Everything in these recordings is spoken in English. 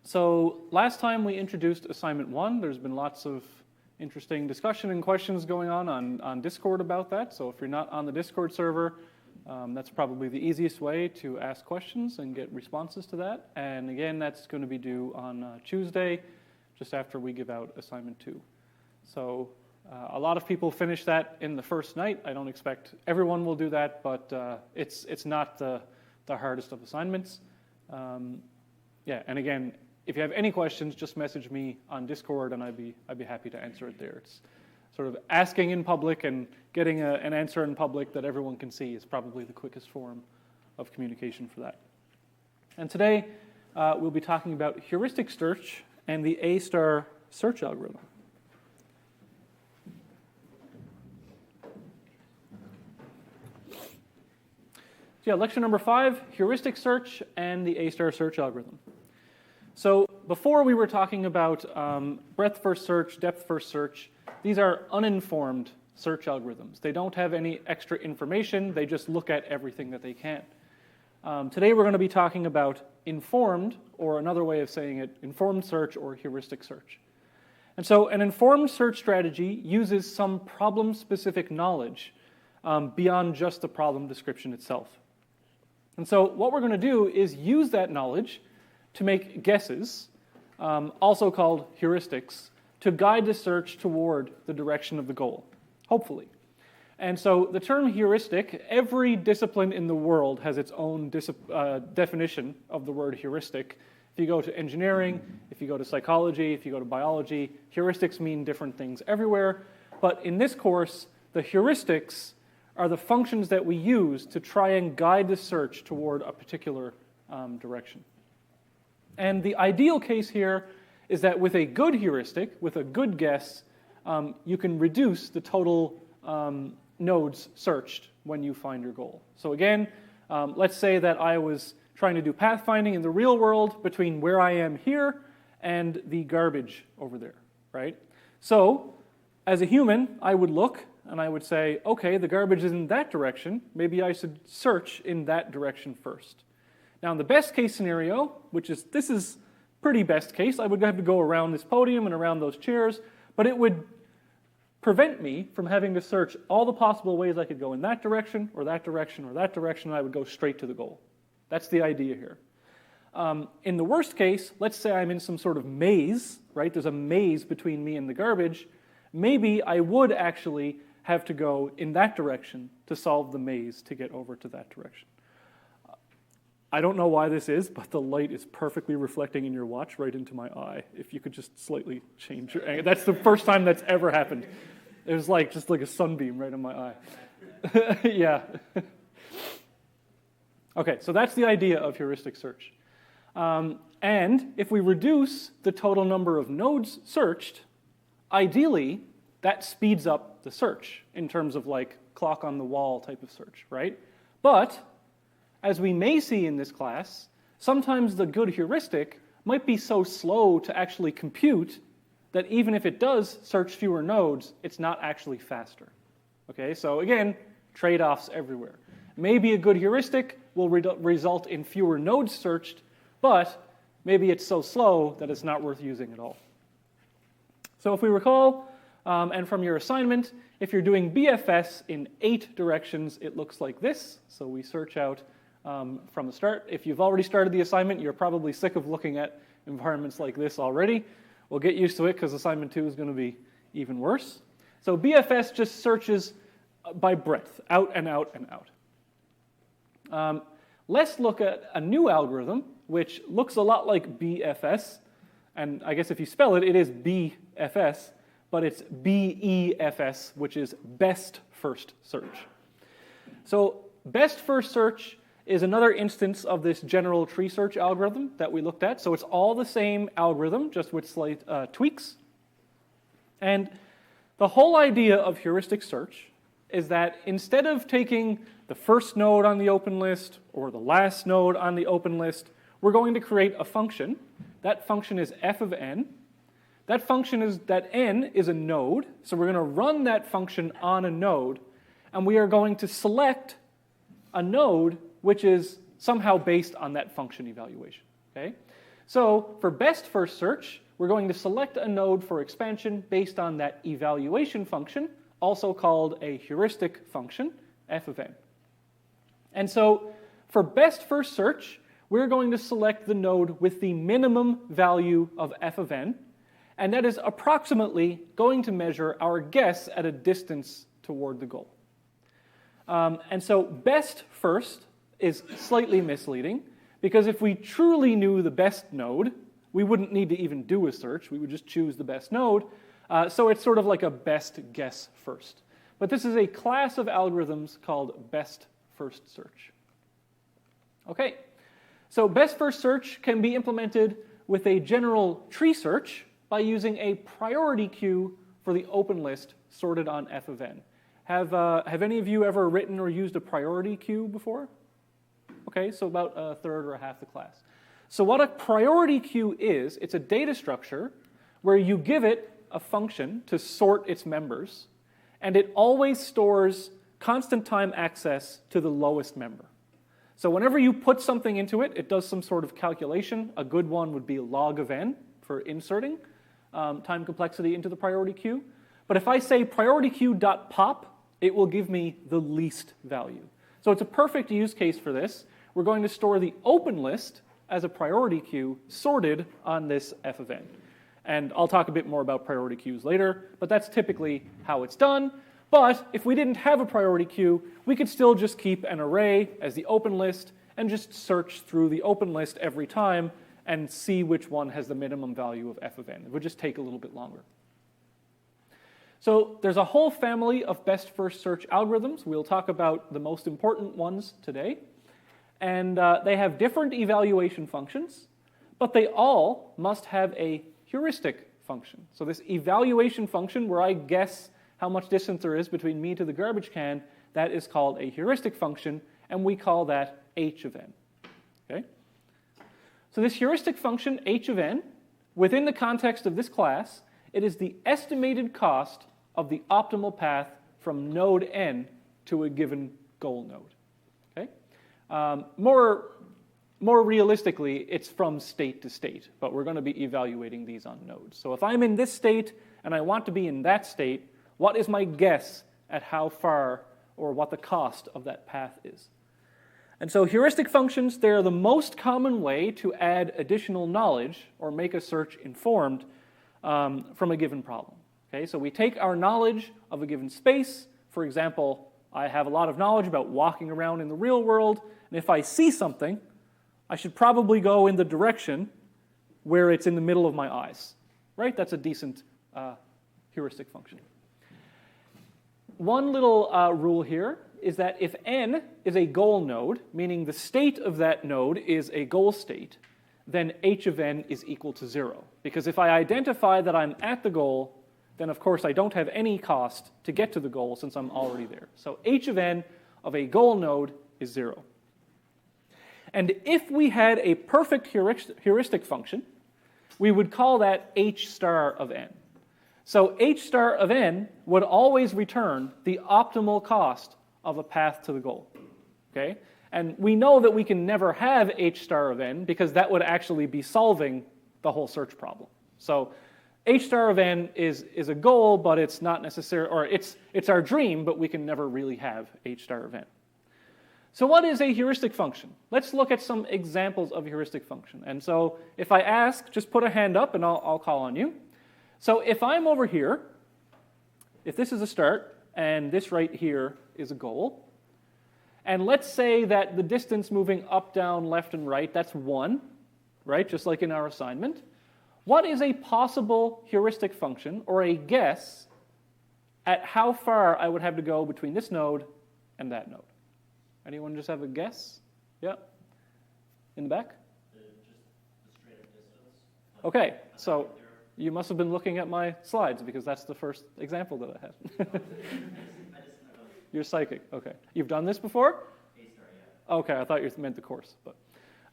So last time we introduced assignment 1. There's been lots of interesting discussion and questions going on Discord about that. So if you're not on the Discord server, that's probably the easiest way to ask questions and get responses to that. And again, that's going to be due on Tuesday, just after we give out assignment 2. So a lot of people finish that in the first night. I don't expect everyone will do that, but it's not the hardest of assignments. Yeah, and again, if you have any questions, just message me on Discord, and I'd be happy to answer it there. It's sort of asking in public and getting an answer in public that everyone can see is probably the quickest form of communication for that. And today, we'll be talking about heuristic search and the A-star search algorithm. So yeah, lecture number 5, heuristic search and the A-star search algorithm. So before we were talking about breadth first search, depth first search. These are uninformed search algorithms. They don't have any extra information. They just look at everything that they can. Today we're going to be talking about informed, or another way of saying it, informed search or heuristic search. And so an informed search strategy uses some problem-specific knowledge beyond just the problem description itself. And so what we're going to do is use that knowledge to make guesses, also called heuristics, to guide the search toward the direction of the goal, hopefully. And so the term heuristic, every discipline in the world has its own definition of the word heuristic. If you go to engineering, if you go to psychology, if you go to biology, heuristics mean different things everywhere. But in this course, the heuristics are the functions that we use to try and guide the search toward a particular direction. And the ideal case here is that with a good heuristic, with a good guess, you can reduce the total nodes searched when you find your goal. So again, let's say that I was trying to do pathfinding in the real world between where I am here and the garbage over there, right? So as a human, I would look and I would say, okay, the garbage is in that direction. Maybe I should search in that direction first. Now, in the best case scenario, this is pretty best case, I would have to go around this podium and around those chairs, but it would prevent me from having to search all the possible ways I could go in that direction, or that direction, or that direction, and I would go straight to the goal. That's the idea here. In the worst case, let's say I'm in some sort of maze, right? There's a maze between me and the garbage. Maybe I would actually have to go in that direction to solve the maze to get over to that direction. I don't know why this is, but the light is perfectly reflecting in your watch right into my eye. If you could just slightly change your angle. That's the first time that's ever happened. It was just like a sunbeam right in my eye. Yeah. Okay, so that's the idea of heuristic search. And if we reduce the total number of nodes searched, ideally, that speeds up the search in terms of like clock on the wall type of search, right? But as we may see in this class, sometimes the good heuristic might be so slow to actually compute that even if it does search fewer nodes, it's not actually faster. Okay, so again, trade-offs everywhere. Maybe a good heuristic will result in fewer nodes searched, but maybe it's so slow that it's not worth using at all. So if we recall, and from your assignment, if you're doing BFS in 8 directions, it looks like this. So we search out from the start. If you've already started the assignment, you're probably sick of looking at environments like this already. We'll get used to it because assignment 2 is going to be even worse. So BFS just searches by breadth, out and out and out. Let's look at a new algorithm which looks a lot like BFS, and I guess if you spell it, it is BFS, but it's BEFS, which is best first search. So best first search is another instance of this general tree search algorithm that we looked at. So it's all the same algorithm, just with slight tweaks. And the whole idea of heuristic search is that instead of taking the first node on the open list or the last node on the open list, we're going to create a function. That function is f of n. That n is a node, so we're going to run that function on a node, and we are going to select a node which is somehow based on that function evaluation. Okay? So for best first search, we're going to select a node for expansion based on that evaluation function, also called a heuristic function, f of n. And so for best first search, we're going to select the node with the minimum value of f of n, and that is approximately going to measure our guess at a distance toward the goal. And so best first is slightly misleading, because if we truly knew the best node, we wouldn't need to even do a search. We would just choose the best node. So it's sort of like a best guess first. But this is a class of algorithms called best first search. Okay, so best first search can be implemented with a general tree search by using a priority queue for the open list sorted on f of n. Have any of you ever written or used a priority queue before? Okay, so about a third or a half the class. So what a priority queue is, it's a data structure where you give it a function to sort its members, and it always stores constant time access to the lowest member. So whenever you put something into it, it does some sort of calculation. A good one would be log of n for inserting time complexity into the priority queue. But if I say priority queue.pop, it will give me the least value. So it's a perfect use case for this. We're going to store the open list as a priority queue sorted on this f of n. And I'll talk a bit more about priority queues later, but that's typically how it's done. But if we didn't have a priority queue, we could still just keep an array as the open list and just search through the open list every time and see which one has the minimum value of f of n. It would just take a little bit longer. So there's a whole family of best first search algorithms. We'll talk about the most important ones today. And they have different evaluation functions, but they all must have a heuristic function. So this evaluation function where I guess how much distance there is between me to the garbage can, that is called a heuristic function, and we call that h of n. Okay? So this heuristic function, h of n, within the context of this class, it is the estimated cost of the optimal path from node n to a given goal node. Okay? More realistically, it's from state to state, but we're going to be evaluating these on nodes. So if I'm in this state and I want to be in that state, what is my guess at how far or what the cost of that path is? And so heuristic functions, they're the most common way to add additional knowledge or make a search informed from a given problem. Okay, so we take our knowledge of a given space. For example, I have a lot of knowledge about walking around in the real world, and if I see something, I should probably go in the direction where it's in the middle of my eyes. Right? That's a decent heuristic function. One little rule here is that if n is a goal node, meaning the state of that node is a goal state, then h of n is equal to 0. Because if I identify that I'm at the goal, then of course I don't have any cost to get to the goal since I'm already there. So h of n of a goal node is 0. And if we had a perfect heuristic function, we would call that h star of n. So h star of n would always return the optimal cost of a path to the goal. Okay? And we know that we can never have h star of n because that would actually be solving the whole search problem. So h star of n is a goal, but it's not necessary, or it's our dream, but we can never really have h star of n. So what is a heuristic function? Let's look at some examples of heuristic function. And so if I ask, just put a hand up and I'll call on you. So if I'm over here, if this is a start, and this right here is a goal, and let's say that the distance moving up, down, left, and right, that's 1, right, just like in our assignment. What is a possible heuristic function, or a guess, at how far I would have to go between this node and that node? Anyone just have a guess? Yeah? In the back? Just the straight up distance. Okay, so you must have been looking at my slides because that's the first example that I had. You're psychic, okay. You've done this before? A-star, yeah. Okay, I thought you meant the course. But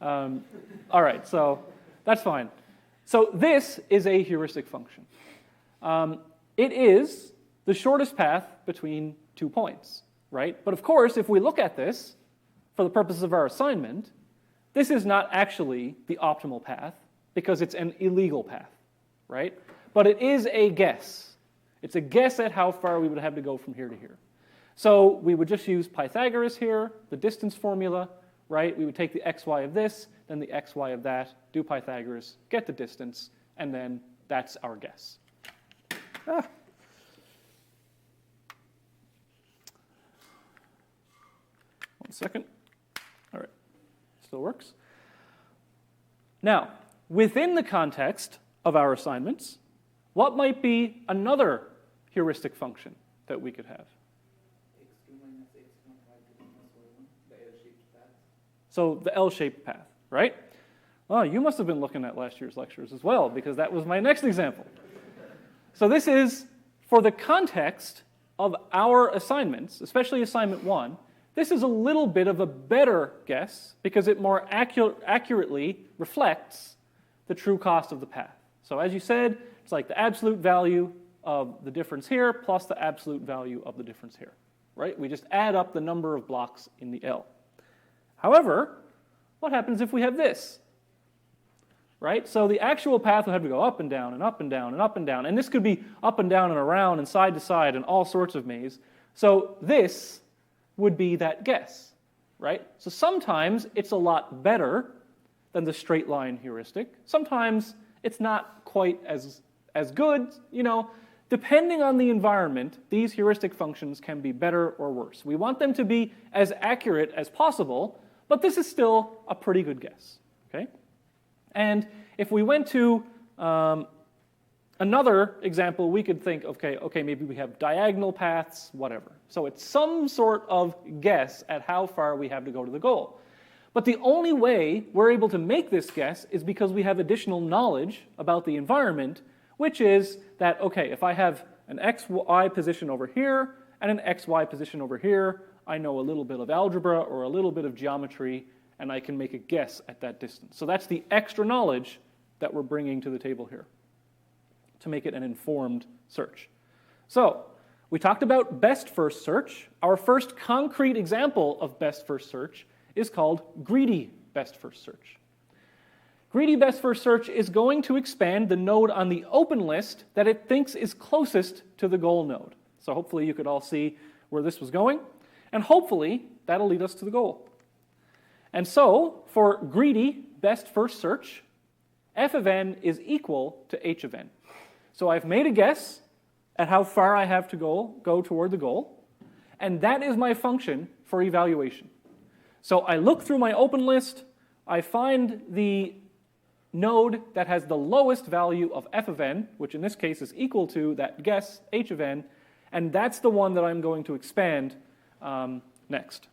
all right, so that's fine. So this is a heuristic function. It is the shortest path between 2 points, right? But of course, if we look at this, for the purposes of our assignment, this is not actually the optimal path because it's an illegal path, right? But it is a guess. It's a guess at how far we would have to go from here to here. So we would just use Pythagoras here, the distance formula, right? We would take the xy of this, then the xy of that, do Pythagoras, get the distance, and then that's our guess. Ah. One second. All right. Still works. Now, within the context of our assignments, what might be another heuristic function that we could have? x2 minus x1 y2 minus y1, the L-shaped path. So the L-shaped path, right? Well, you must have been looking at last year's lectures as well, because that was my next example. So this is, for the context of our assignments, especially assignment 1, this is a little bit of a better guess because it more accurately reflects the true cost of the path. So as you said, it's like the absolute value of the difference here plus the absolute value of the difference here, right? We just add up the number of blocks in the L. However, what happens if we have this? Right? So the actual path would have to go up and down and up and down and up and down. And this could be up and down and around and side to side and all sorts of maze. So this would be that guess, right? So sometimes it's a lot better than the straight line heuristic. Sometimes it's not quite as good. You know, depending on the environment, these heuristic functions can be better or worse. We want them to be as accurate as possible, but this is still a pretty good guess, okay? And if we went to another example, we could think, okay, maybe we have diagonal paths, whatever. So it's some sort of guess at how far we have to go to the goal. But the only way we're able to make this guess is because we have additional knowledge about the environment, which is that, okay, if I have an xy position over here and an xy position over here, I know a little bit of algebra or a little bit of geometry, and I can make a guess at that distance. So that's the extra knowledge that we're bringing to the table here to make it an informed search. So we talked about best first search. Our first concrete example of best first search is called greedy best first search. Greedy best first search is going to expand the node on the open list that it thinks is closest to the goal node. So hopefully you could all see where this was going, and hopefully that'll lead us to the goal. And so, for greedy best first search, f of n is equal to h of n. So I've made a guess at how far I have to go toward the goal, and that is my function for evaluation. So I look through my open list, I find the node that has the lowest value of f of n, which in this case is equal to that guess, h of n, and that's the one that I'm going to expand next.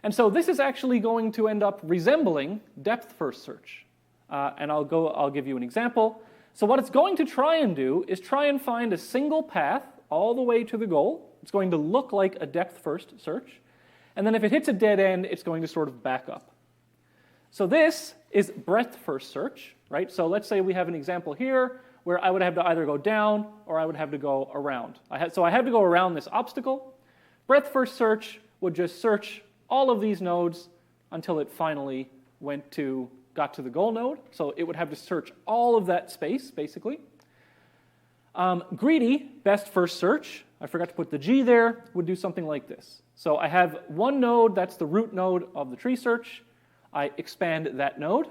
And so this is actually going to end up resembling depth first search. And I'll give you an example. So what it's going to try and do is try and find a single path all the way to the goal. It's going to look like a depth first search. And then if it hits a dead end, it's going to sort of back up. So this is breadth first search, right? So let's say we have an example here where I would have to either go down or I would have to go around. So I have to go around this obstacle. Breadth first search would just search all of these nodes until it finally got to the goal node. So it would have to search all of that space, basically. Greedy, best first search, I forgot to put the G there, would do something like this. So I have one node, that's the root node of the tree search. I expand that node.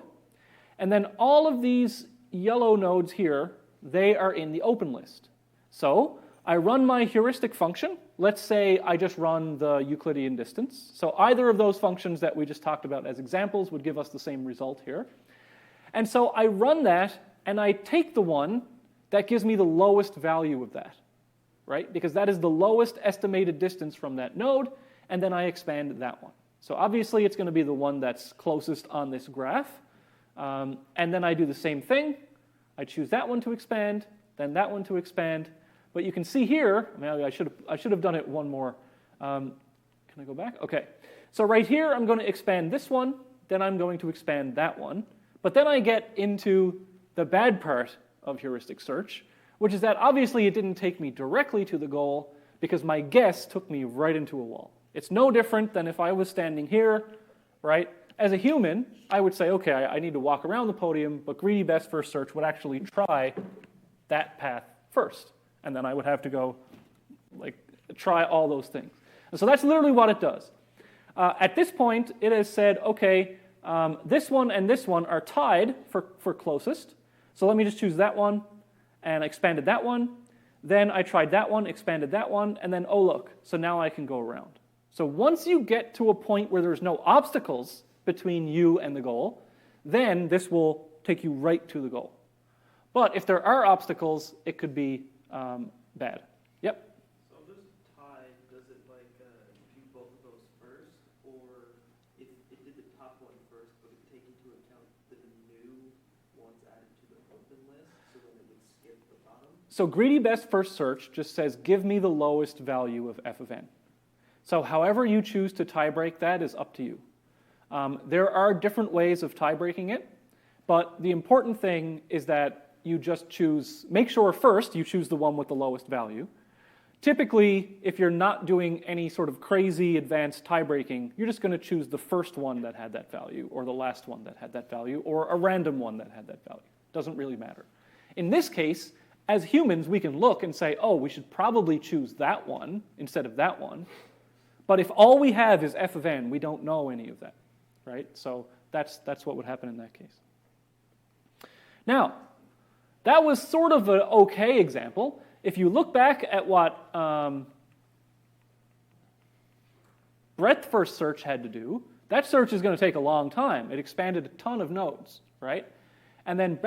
And then all of these yellow nodes here, they are in the open list. So I run my heuristic function. Let's say I just run the Euclidean distance. So either of those functions that we just talked about as examples would give us the same result here. And so I run that, and I take the one that gives me the lowest value of that, right? Because that is the lowest estimated distance from that node, and then I expand that one. So obviously it's going to be the one that's closest on this graph. And then I do the same thing. I choose that one to expand, then that one to expand. But you can see here, I should have done it one more. Can I go back? Okay. So right here, I'm going to expand this one, then I'm going to expand that one. But then I get into the bad part of heuristic search, which is that obviously it didn't take me directly to the goal because my guess took me right into a wall. It's no different than if I was standing here, right? as a human, I would say, okay, I need to walk around the podium, but greedy best first search would actually try that path first. And then I would have to go like try all those things. And so that's literally what it does. At this point, it has said, okay, this one and this one are tied for closest. So let me just choose that one and expanded that one. Then I tried that one, expanded that one, and then, oh look, so now I can go around. So once you get to a point where there's no obstacles between you and the goal, then this will take you right to the goal. But if there are obstacles, it could be bad. Yep? So this tie, does it like do both of those first, or it did the top one first, but it take into account the new ones added to the open list, so then it would skip the bottom? So greedy best first search just says, give me the lowest value of f of n. So however you choose to tie break that is up to you. There are different ways of tie breaking it, but the important thing is that you just choose, make sure first you choose the one with the lowest value. Typically, if you're not doing any sort of crazy advanced tie breaking, you're just going to choose the first one that had that value, or the last one that had that value, or a random one that had that value. Doesn't really matter. In this case, as humans, we can look and say, oh, we should probably choose that one instead of that one. But if all we have is f of n, we don't know any of that, right? So that's what would happen in that case. Now, that was sort of an okay example. If you look back at what breadth first search had to do, that search is going to take a long time. It expanded a ton of nodes, right? And then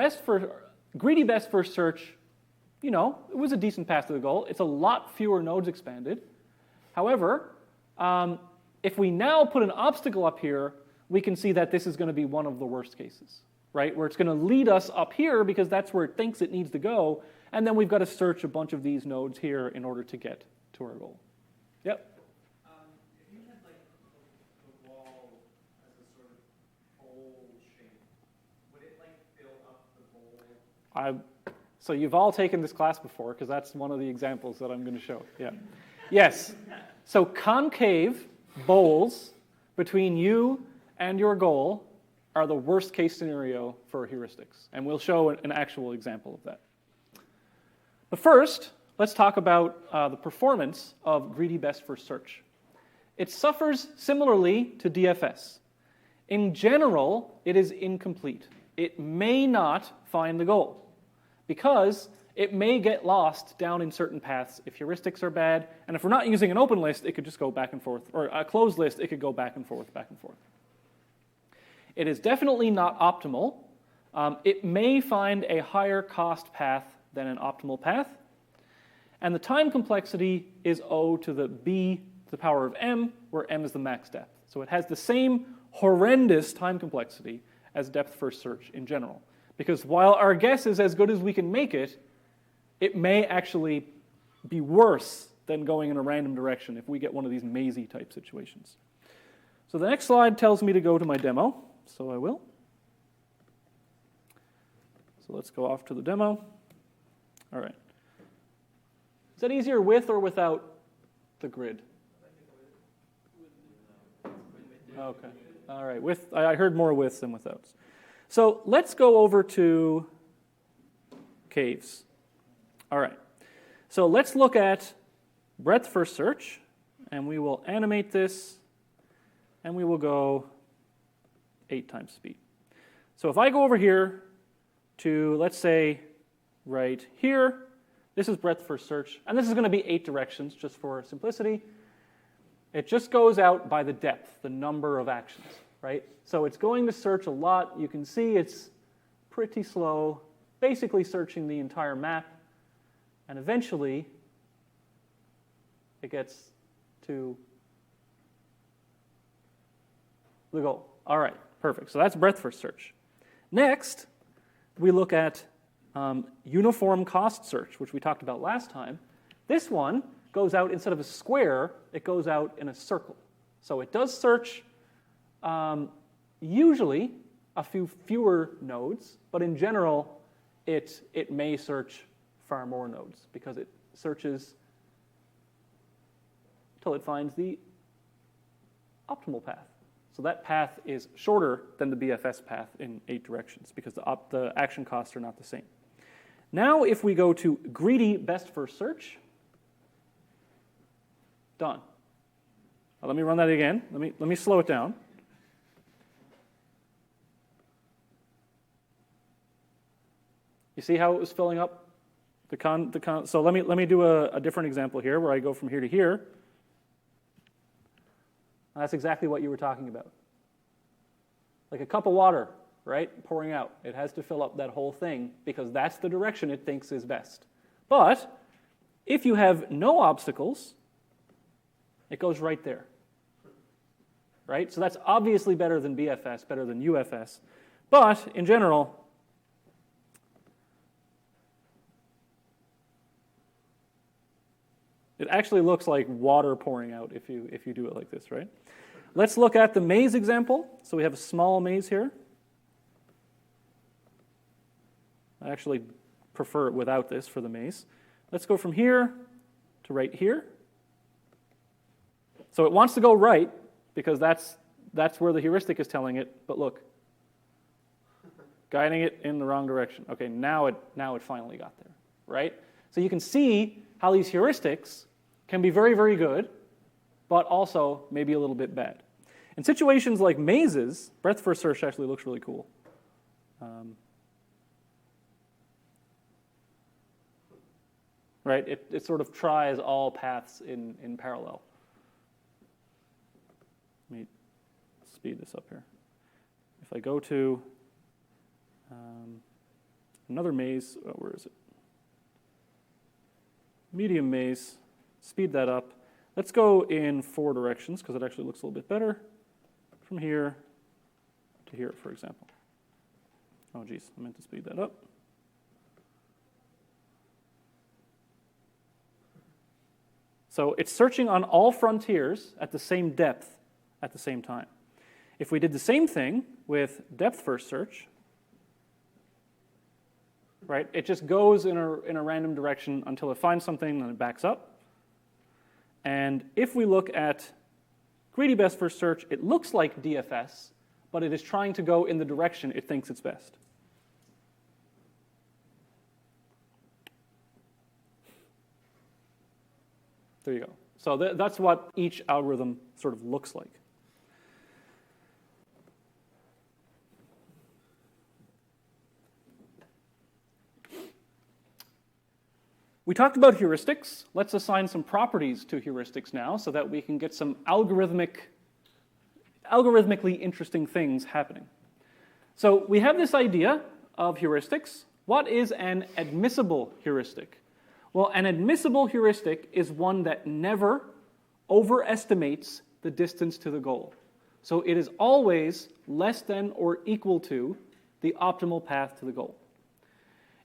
greedy best first search, you know, it was a decent path to the goal. It's a lot fewer nodes expanded. However, if we now put an obstacle up here, we can see that this is going to be one of the worst cases, right? Where it's going to lead us up here because that's where it thinks it needs to go, and then we've got to search a bunch of these nodes here in order to get to our goal. Yep? If you had like the wall as a sort of bowl shape, would it like fill up the bowl? So you've all taken this class before, because that's one of the examples that I'm going to show. Yeah. Yes. So concave bowls between you and your goal are the worst case scenario for heuristics. And we'll show an actual example of that. But first, let's talk about the performance of greedy best first search. It suffers similarly to DFS. In general, it is incomplete. It may not find the goal, because it may get lost down in certain paths if heuristics are bad. And if we're not using an open list, it could just go back and forth. Or a closed list, it could go back and forth, back and forth. It is definitely not optimal. It may find a higher cost path than an optimal path. And the time complexity is O to the b to the power of m, where m is the max depth. So it has the same horrendous time complexity as depth first search in general. Because while our guess is as good as we can make it, it may actually be worse than going in a random direction if we get one of these mazy type situations. So the next slide tells me to go to my demo, so I will. So let's go off to the demo. All right. Is that easier with or without the grid? Okay. All right. With, I heard more withs than withouts. So let's go over to caves. All right. So let's look at breadth first search, and we will animate this, and we will go 8 times speed. So if I go over here to, let's say, right here, this is breadth first search, and this is going to be 8 directions just for simplicity. It just goes out by the depth, the number of actions, right? So it's going to search a lot. You can see it's pretty slow, basically searching the entire map, and eventually it gets to the goal. All right, perfect. So that's breadth first search. Next, we look at uniform cost search, which we talked about last time. This one goes out, instead of a square, it goes out in a circle. So it does search usually a few fewer nodes, but in general, it may search far more nodes because it searches till it finds the optimal path. So that path is shorter than the BFS path in 8 directions because the action costs are not the same. Now if we go to greedy best first search, done. Now, let me run that again. Let me slow it down. You see how it was filling up so let me do a different example here where I go from here to here. That's exactly what you were talking about. Like a cup of water, right? Pouring out. It has to fill up that whole thing because that's the direction it thinks is best. But if you have no obstacles, it goes right there. Right? So that's obviously better than BFS, better than UFS. But in general, it actually looks like water pouring out if you do it like this, right? Let's look at the maze example. So we have a small maze here. I actually prefer it without this for the maze. Let's go from here to right here. So it wants to go right because that's where the heuristic is telling it, but look, guiding it in the wrong direction. Okay, now it finally got there, right? So you can see how these heuristics can be very, very good, but also maybe a little bit bad. In situations like mazes, breadth first search actually looks really cool. Right? It sort of tries all paths in parallel. Let me speed this up here. If I go to another maze, where is it? Medium maze, speed that up. Let's go in 4 directions because it actually looks a little bit better. From here to here, for example. Oh, geez, I meant to speed that up. So it's searching on all frontiers at the same depth at the same time. If we did the same thing with depth first search, right, it just goes in a random direction until it finds something, then it backs up. And if we look at greedy best first search, it looks like DFS, but it is trying to go in the direction it thinks it's best. There you go. So that's what each algorithm sort of looks like. We talked about heuristics. Let's assign some properties to heuristics now so that we can get some algorithmically interesting things happening. So we have this idea of heuristics. What is an admissible heuristic? Well, an admissible heuristic is one that never overestimates the distance to the goal. So it is always less than or equal to the optimal path to the goal.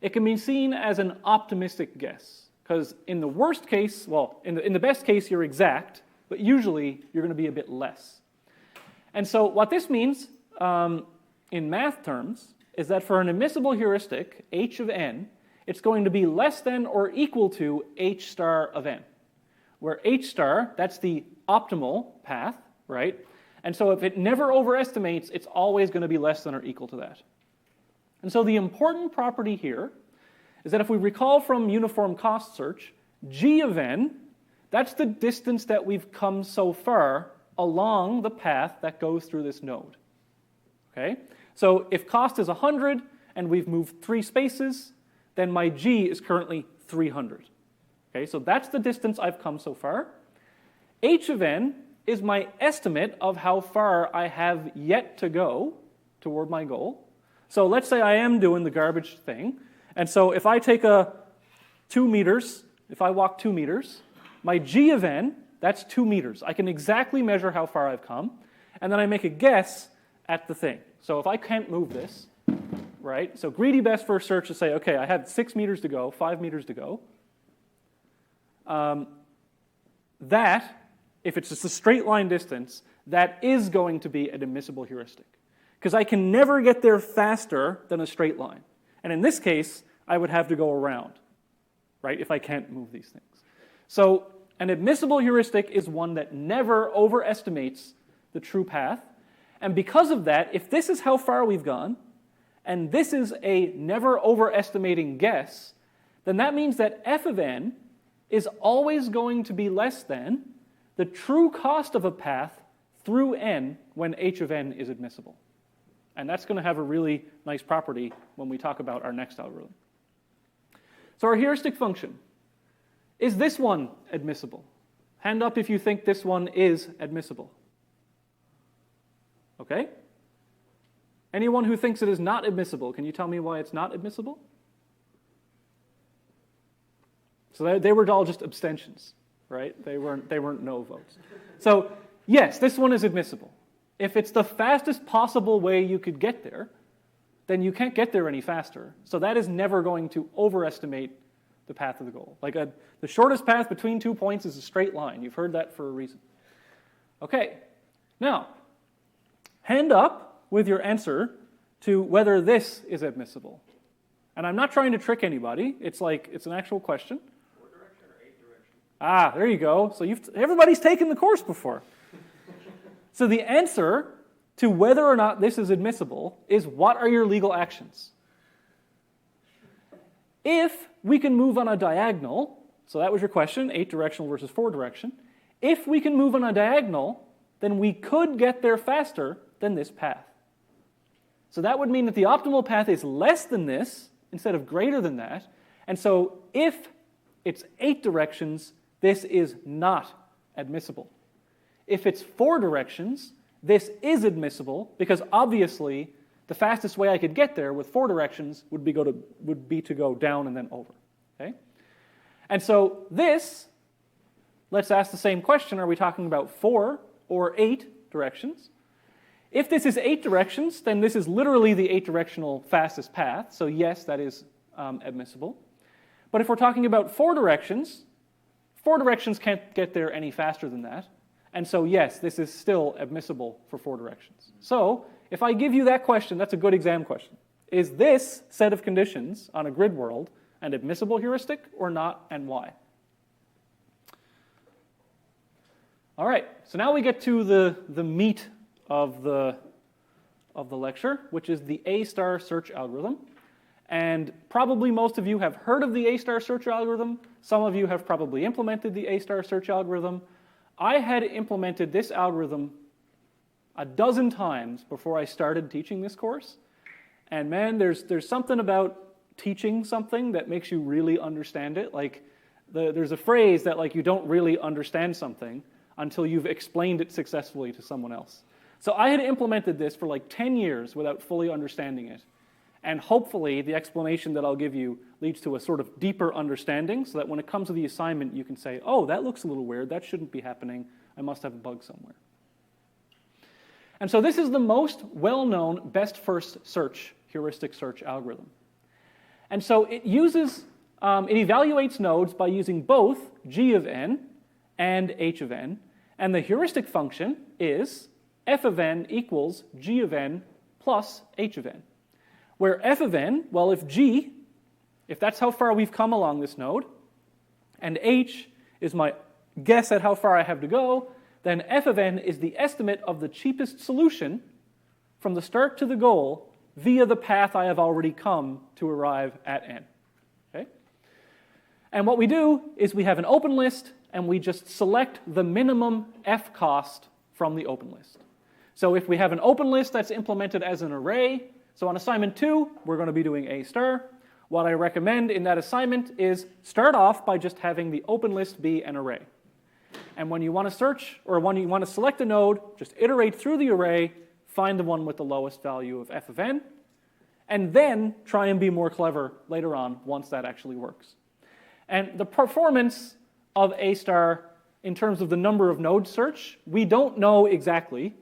It can be seen as an optimistic guess, because in the worst case, well, in the best case, you're exact, but usually you're going to be a bit less. And so what this means in math terms is that for an admissible heuristic, h of n, it's going to be less than or equal to h star of n, where h star, that's the optimal path, right? And so if it never overestimates, it's always going to be less than or equal to that. And so the important property here is that if we recall from uniform cost search, g of n, that's the distance that we've come so far along the path that goes through this node. Okay? So if cost is 100 and we've moved 3 spaces, then my g is currently 300. Okay? So that's the distance I've come so far. H of n is my estimate of how far I have yet to go toward my goal. So let's say I am doing the garbage thing, and so if I take 2 meters, if I walk 2 meters, my g of n, that's 2 meters. I can exactly measure how far I've come, and then I make a guess at the thing. So if I can't move this, right, so greedy best first search to say, okay, I have 6 meters to go, 5 meters to go. That, if it's just a straight line distance, that is going to be an admissible heuristic. Because I can never get there faster than a straight line. And in this case, I would have to go around, right, if I can't move these things. So an admissible heuristic is one that never overestimates the true path. And because of that, if this is how far we've gone, and this is a never overestimating guess, then that means that f of n is always going to be less than the true cost of a path through n when h of n is admissible. And that's going to have a really nice property when we talk about our next algorithm. So our heuristic function, is this one admissible? Hand up if you think this one is admissible. Okay? Anyone who thinks it is not admissible, can you tell me why it's not admissible? So they were all just abstentions, right? They weren't no votes. So yes, this one is admissible. If it's the fastest possible way you could get there, then you can't get there any faster. So that is never going to overestimate the path of the goal. Like the shortest path between 2 points is a straight line. You've heard that for a reason. Okay, now, hand up with your answer to whether this is admissible. And I'm not trying to trick anybody. It's an actual question. 4 direction or 8 direction? Ah, there you go. So everybody's taken the course before. So the answer to whether or not this is admissible is, what are your legal actions? If we can move on a diagonal, so that was your question, 8 directional versus 4 direction. If we can move on a diagonal, then we could get there faster than this path. So that would mean that the optimal path is less than this instead of greater than that. And so if it's 8 directions, this is not admissible. If it's 4 directions, this is admissible because obviously the fastest way I could get there with 4 directions would be to go down and then over. Okay? And so this, let's ask the same question. Are we talking about 4 or 8 directions? If this is 8 directions, then this is literally the 8-directional fastest path. So yes, that is admissible. But if we're talking about 4 directions can't get there any faster than that. And so yes, this is still admissible for 4 directions. So if I give you that question, that's a good exam question. Is this set of conditions on a grid world an admissible heuristic or not, and why? All right, so now we get to the meat of the lecture, which is the A-star search algorithm. And probably most of you have heard of the A-star search algorithm. Some of you have probably implemented the A-star search algorithm. I had implemented this algorithm a dozen times before I started teaching this course. And man, there's something about teaching something that makes you really understand it. Like there's a phrase that like you don't really understand something until you've explained it successfully to someone else. So I had implemented this for like 10 years without fully understanding it. And hopefully the explanation that I'll give you leads to a sort of deeper understanding so that when it comes to the assignment you can say, oh, that looks a little weird, that shouldn't be happening, I must have a bug somewhere. And so this is the most well-known best first search heuristic search algorithm. And so it uses, it evaluates nodes by using both g of n and h of n, and the heuristic function is f of n equals g of n plus h of n. Where f of n, well, if that's how far we've come along this node, and h is my guess at how far I have to go, then f of n is the estimate of the cheapest solution from the start to the goal via the path I have already come to arrive at n. Okay? And what we do is we have an open list, and we just select the minimum f cost from the open list. So if we have an open list that's implemented as an array, so on assignment 2, we're going to be doing A star. What I recommend in that assignment is start off by just having the open list be an array. And when you want to search, or when you want to select a node, just iterate through the array, find the one with the lowest value of f of n, and then try and be more clever later on once that actually works. And the performance of A star in terms of the number of nodes search, we don't know exactly,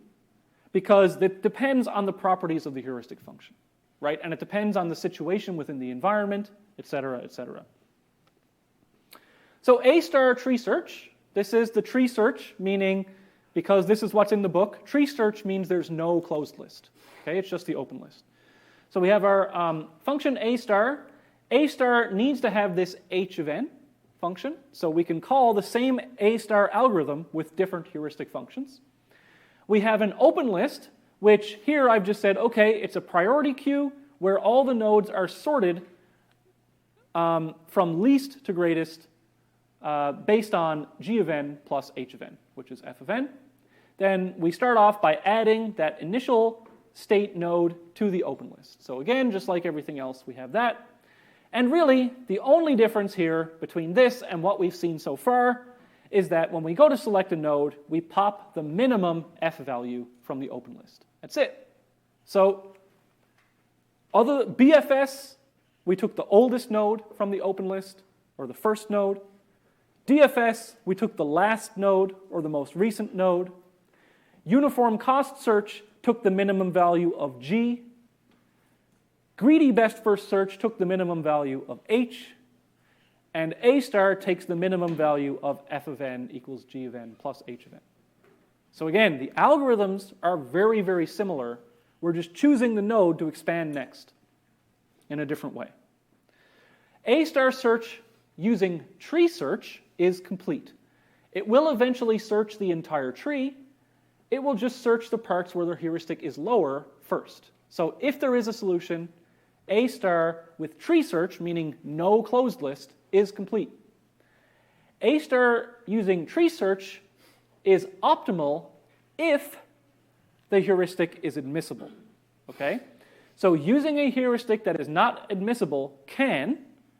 because it depends on the properties of the heuristic function, right? And it depends on the situation within the environment, et cetera, et cetera. So A star tree search, this is the tree search, meaning, because this is what's in the book, tree search means there's no closed list, okay? It's just the open list. So we have our function A star. A star needs to have this h of n function, so we can call the same A star algorithm with different heuristic functions. We have an open list, which here I've just said, okay, it's a priority queue where all the nodes are sorted from least to greatest based on g of n plus h of n, which is f of n. Then we start off by adding that initial state node to the open list. So again, just like everything else, we have that. And really, the only difference here between this and what we've seen so far is that when we go to select a node, we pop the minimum f value from the open list. That's it. So other BFS, we took the oldest node from the open list, or the first node. DFS, we took the last node, or the most recent node. Uniform cost search took the minimum value of G. Greedy best first search took the minimum value of H. And A star takes the minimum value of f of n equals g of n plus h of n. So again, the algorithms are very, very similar. We're just choosing the node to expand next in a different way. A star search using tree search is complete. It will eventually search the entire tree. It will just search the parts where the heuristic is lower first. So if there is a solution, A star with tree search, meaning no closed list, is complete. A star using tree search is optimal if the heuristic is admissible. Okay? So using a heuristic that is not admissible can,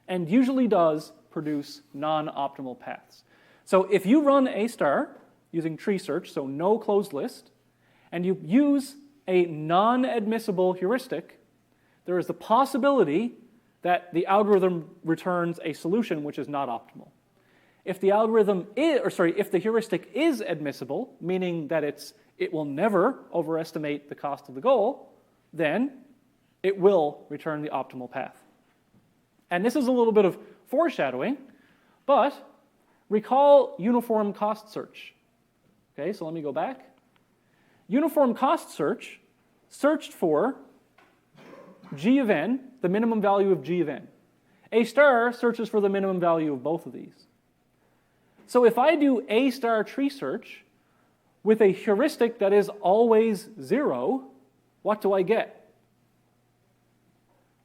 and usually does, produce non-optimal paths. So if you run A star using tree search, so no closed list, and you use a non-admissible heuristic, there is the possibility that the algorithm returns a solution which is not optimal. If the algorithm is, if the heuristic is admissible, meaning that it will never overestimate the cost of the goal, then it will return the optimal path. And this is a little bit of foreshadowing, but recall uniform cost search. Okay, so let me go back. Uniform cost search searched for g of n, the minimum value of g of n. A star searches for the minimum value of both of these. So if I do A star tree search with a heuristic that is always 0, what do I get?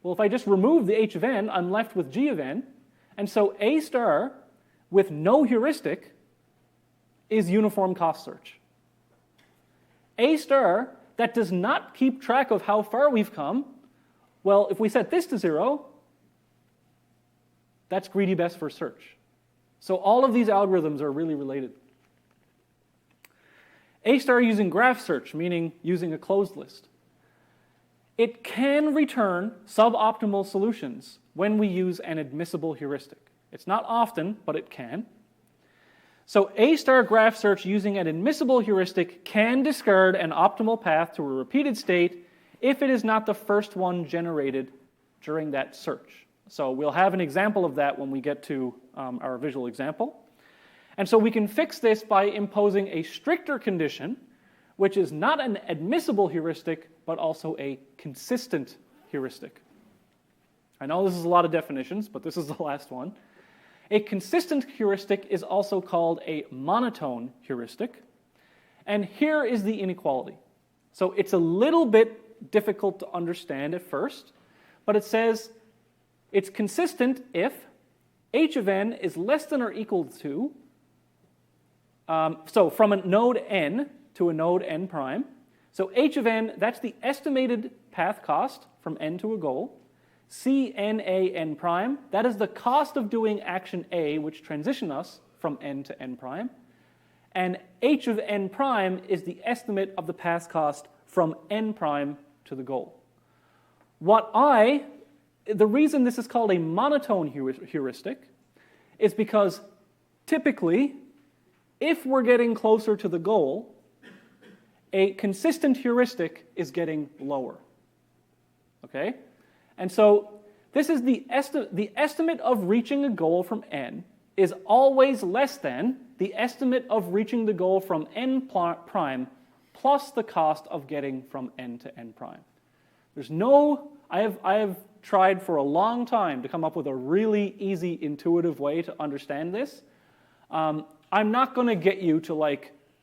Well, if I just remove the h of n, I'm left with g of n. And so A star with no heuristic is uniform cost search. A star that does not keep track of how far we've come, well, if we set this to 0, that's greedy best first search. So all of these algorithms are really related. A star using graph search, meaning using a closed list. It can return suboptimal solutions when we use an admissible heuristic. It's not often, but it can. So A star graph search using an admissible heuristic can discard an optimal path to a repeated state if it is not the first one generated during that search. So we'll have an example of that when we get to our visual example. And so we can fix this by imposing a stricter condition, which is not an admissible heuristic, but also a consistent heuristic. I know this is a lot of definitions, but this is the last one. A consistent heuristic is also called a monotone heuristic. And here is the inequality. So it's a little bit difficult to understand at first, but it says it's consistent if h of n is less than or equal to, so from a node n to a node n prime. So h of n, that's the estimated path cost from n to a goal. CNA n prime, that is the cost of doing action A, which transition us from n to n prime. And h of n prime is the estimate of the path cost from n prime to the goal. The reason this is called a monotone heuristic is because typically, if we're getting closer to the goal, a consistent heuristic is getting lower. Okay? And so this is the estimate of reaching a goal from n is always less than the estimate of reaching the goal from n prime plus the cost of getting from n to n prime. There's no, I have tried for a long time to come up with a really easy, intuitive way to understand this. I'm not going to get you to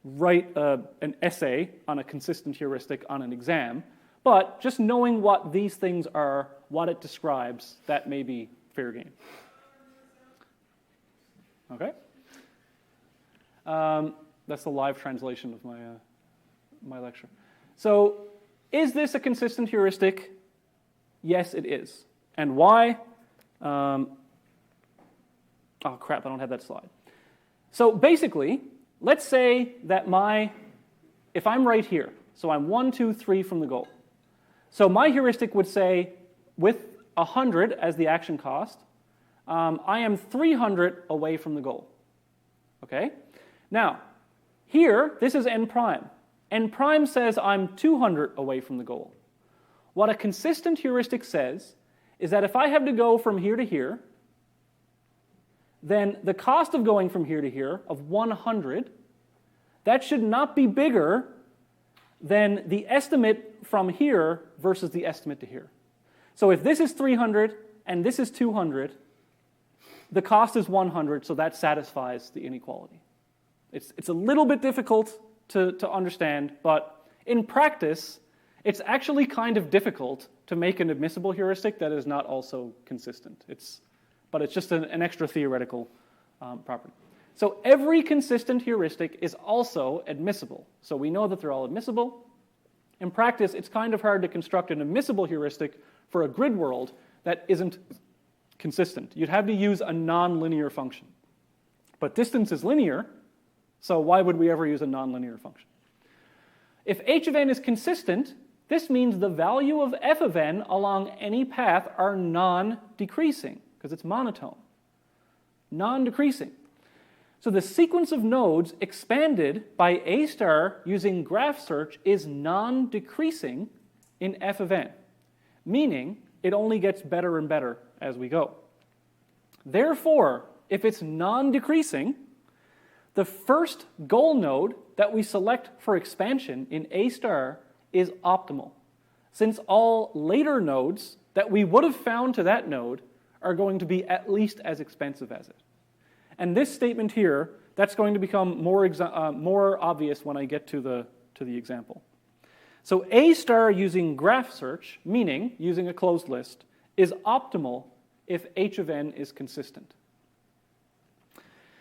write an essay on a consistent heuristic on an exam, but just knowing what these things are, what it describes, that may be fair game. Okay? That's the live translation of my lecture. So, is this a consistent heuristic? Yes, it is. And why? Oh crap, I don't have that slide. So basically, let's say that if I'm right here, so I'm 1, 2, 3 from the goal. So my heuristic would say, with 100 as the action cost, I am 300 away from the goal. Okay? Now, here, this is n prime. N prime says I'm 200 away from the goal. What a consistent heuristic says is that if I have to go from here to here, then the cost of going from here to here, of 100, that should not be bigger than the estimate from here versus the estimate to here. So if this is 300 and this is 200, the cost is 100, so that satisfies the inequality. It's a little bit difficult to understand, but in practice, it's actually kind of difficult to make an admissible heuristic that is not also consistent. But it's just an extra theoretical property. So every consistent heuristic is also admissible. So we know that they're all admissible. In practice, it's kind of hard to construct an admissible heuristic for a grid world that isn't consistent. You'd have to use a nonlinear function. But distance is linear, so why would we ever use a nonlinear function? If h of n is consistent, this means the value of f of n along any path are non-decreasing, because it's monotone. Non-decreasing. So the sequence of nodes expanded by A star using graph search is non-decreasing in f of n, meaning it only gets better and better as we go. Therefore, if it's non-decreasing, the first goal node that we select for expansion in A star is optimal, since all later nodes that we would have found to that node are going to be at least as expensive as it. And this statement here, that's going to become more obvious when I get to the example. So A star using graph search, meaning using a closed list, is optimal if h of n is consistent.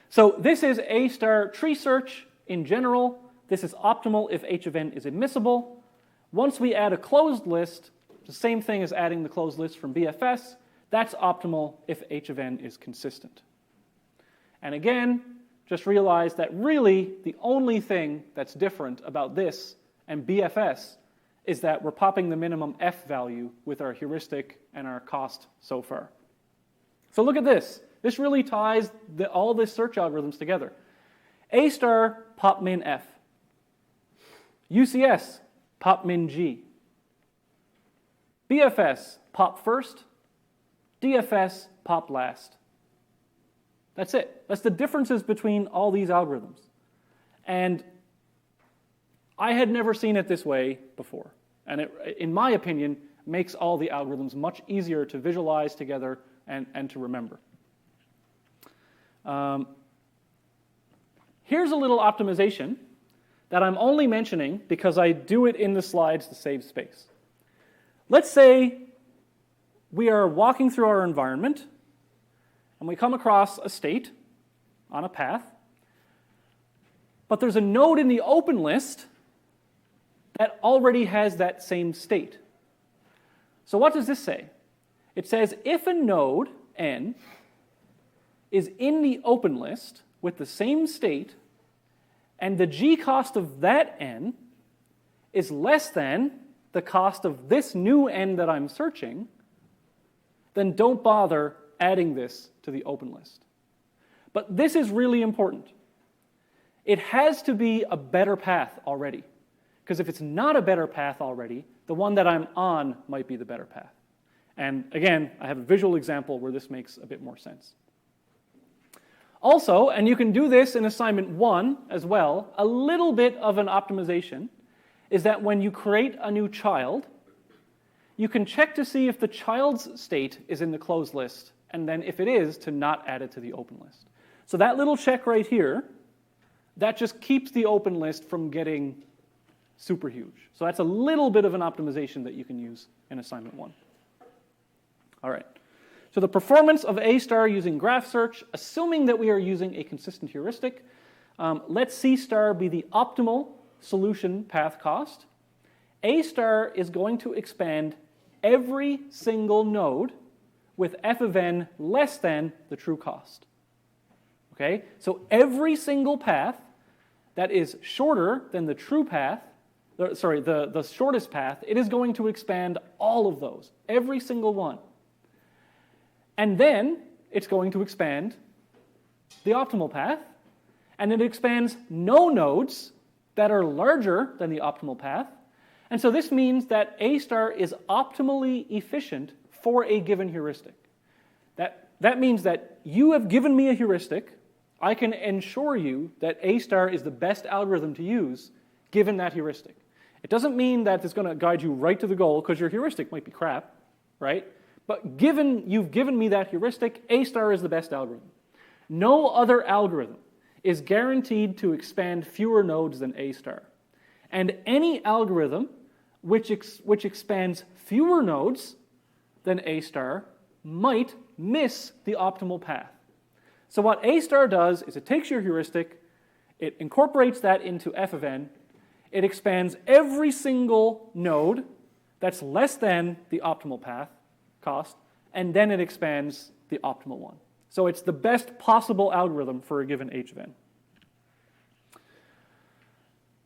So this is A star tree search in general. This is optimal if h of n is admissible. Once we add a closed list, the same thing as adding the closed list from BFS, that's optimal if h of n is consistent. And again, just realize that really the only thing that's different about this and BFS is that we're popping the minimum f value with our heuristic and our cost so far. So look at this. This really ties all the search algorithms together. A star pop min f. UCS pop min g. BFS pop first. DFS pop last. That's it. That's the differences between all these algorithms. And I had never seen it this way before. And it, in my opinion, makes all the algorithms much easier to visualize together and to remember. Here's a little optimization that I'm only mentioning because I do it in the slides to save space. Let's say we are walking through our environment and we come across a state on a path, but there's a node in the open list that already has that same state. So what does this say? It says if a node, n, is in the open list with the same state, and the g cost of that n is less than the cost of this new n that I'm searching, then don't bother adding this to the open list. But this is really important. It has to be a better path already. Because if it's not a better path already, the one that I'm on might be the better path. And again, I have a visual example where this makes a bit more sense. Also, and you can do this in assignment 1 as well, a little bit of an optimization is that when you create a new child, you can check to see if the child's state is in the closed list, and then if it is, to not add it to the open list. So that little check right here, that just keeps the open list from getting super huge. So that's a little bit of an optimization that you can use in assignment 1. All right. So the performance of A star using graph search, assuming that we are using a consistent heuristic, let C star be the optimal solution path cost. A star is going to expand every single node with f of n less than the true cost. Okay? So every single path that is shorter than the true path, the shortest path, it is going to expand all of those, every single one. And then it's going to expand the optimal path, and it expands no nodes that are larger than the optimal path. And so this means that A star is optimally efficient for a given heuristic. That means that you have given me a heuristic. I can ensure you that A star is the best algorithm to use given that heuristic. It doesn't mean that it's going to guide you right to the goal, because your heuristic might be crap, right? But given you've given me that heuristic, A star is the best algorithm. No other algorithm is guaranteed to expand fewer nodes than A star. And any algorithm which expands fewer nodes than A star might miss the optimal path. So what A star does is it takes your heuristic, it incorporates that into f of n, it expands every single node that's less than the optimal path cost, and then it expands the optimal one. So it's the best possible algorithm for a given h of n.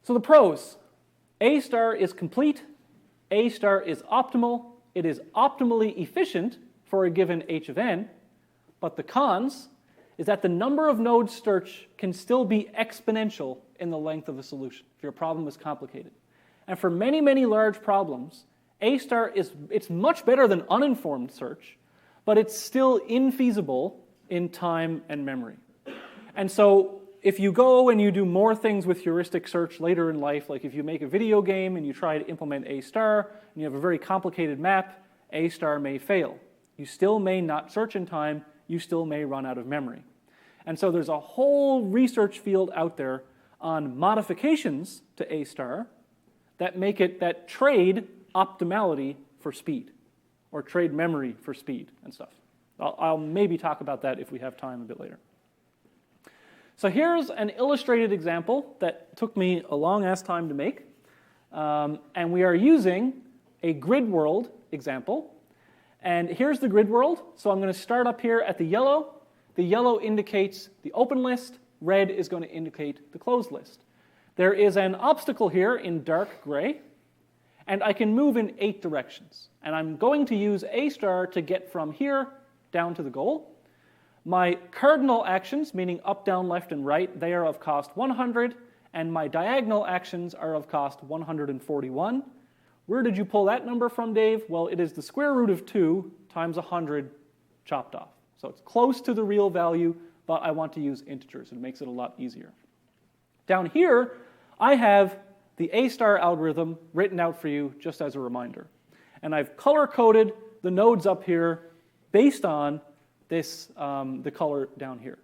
So the pros. A star is complete, A star is optimal, it is optimally efficient for a given h of n, but the cons is that the number of nodes searched can still be exponential in the length of a solution if your problem is complicated. And for many, many large problems, A star it's much better than uninformed search, but it's still infeasible in time and memory. And so if you go and you do more things with heuristic search later in life, like if you make a video game and you try to implement A star, and you have a very complicated map, A star may fail. You still may not search in time, you still may run out of memory. And so there's a whole research field out there on modifications to A star that trade optimality for speed, or trade memory for speed and stuff. I'll maybe talk about that if we have time a bit later. So here's an illustrated example that took me a long-ass time to make. And we are using a grid world example. And here's the grid world. So I'm going to start up here at the yellow. The yellow indicates the open list. Red is going to indicate the closed list. There is an obstacle here in dark gray. And I can move in 8 directions. And I'm going to use A star to get from here down to the goal. My cardinal actions, meaning up, down, left, and right, they are of cost 100, and my diagonal actions are of cost 141. Where did you pull that number from, Dave? Well, it is the square root of 2 times 100 chopped off. So it's close to the real value, but I want to use integers. It makes it a lot easier. Down here, I have the A star algorithm written out for you just as a reminder. And I've color-coded the nodes up here based on this, the color down here.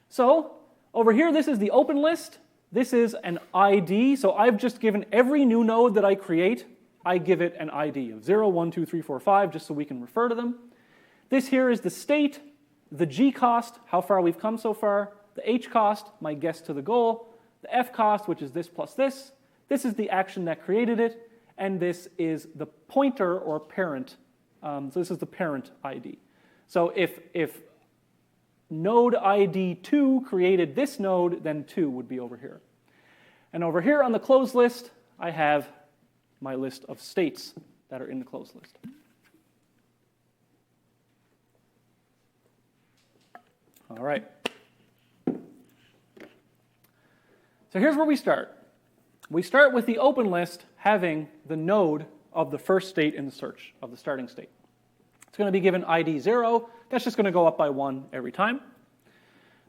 So over here, this is the open list. This is an ID. So I've just given every new node that I create, I give it an ID of 0, 1, 2, 3, 4, 5, just so we can refer to them. This here is the state, the G cost, how far we've come so far, the H cost, my guess to the goal, the F cost, which is this plus this. This is the action that created it, and this is the pointer or parent. So this is the parent ID. So if node ID 2 created this node, then 2 would be over here. And over here on the closed list, I have my list of states that are in the closed list. All right. So here's where we start. We start with the open list having the node of the first state in the search, of the starting state. It's going to be given ID 0. That's just going to go up by 1 every time.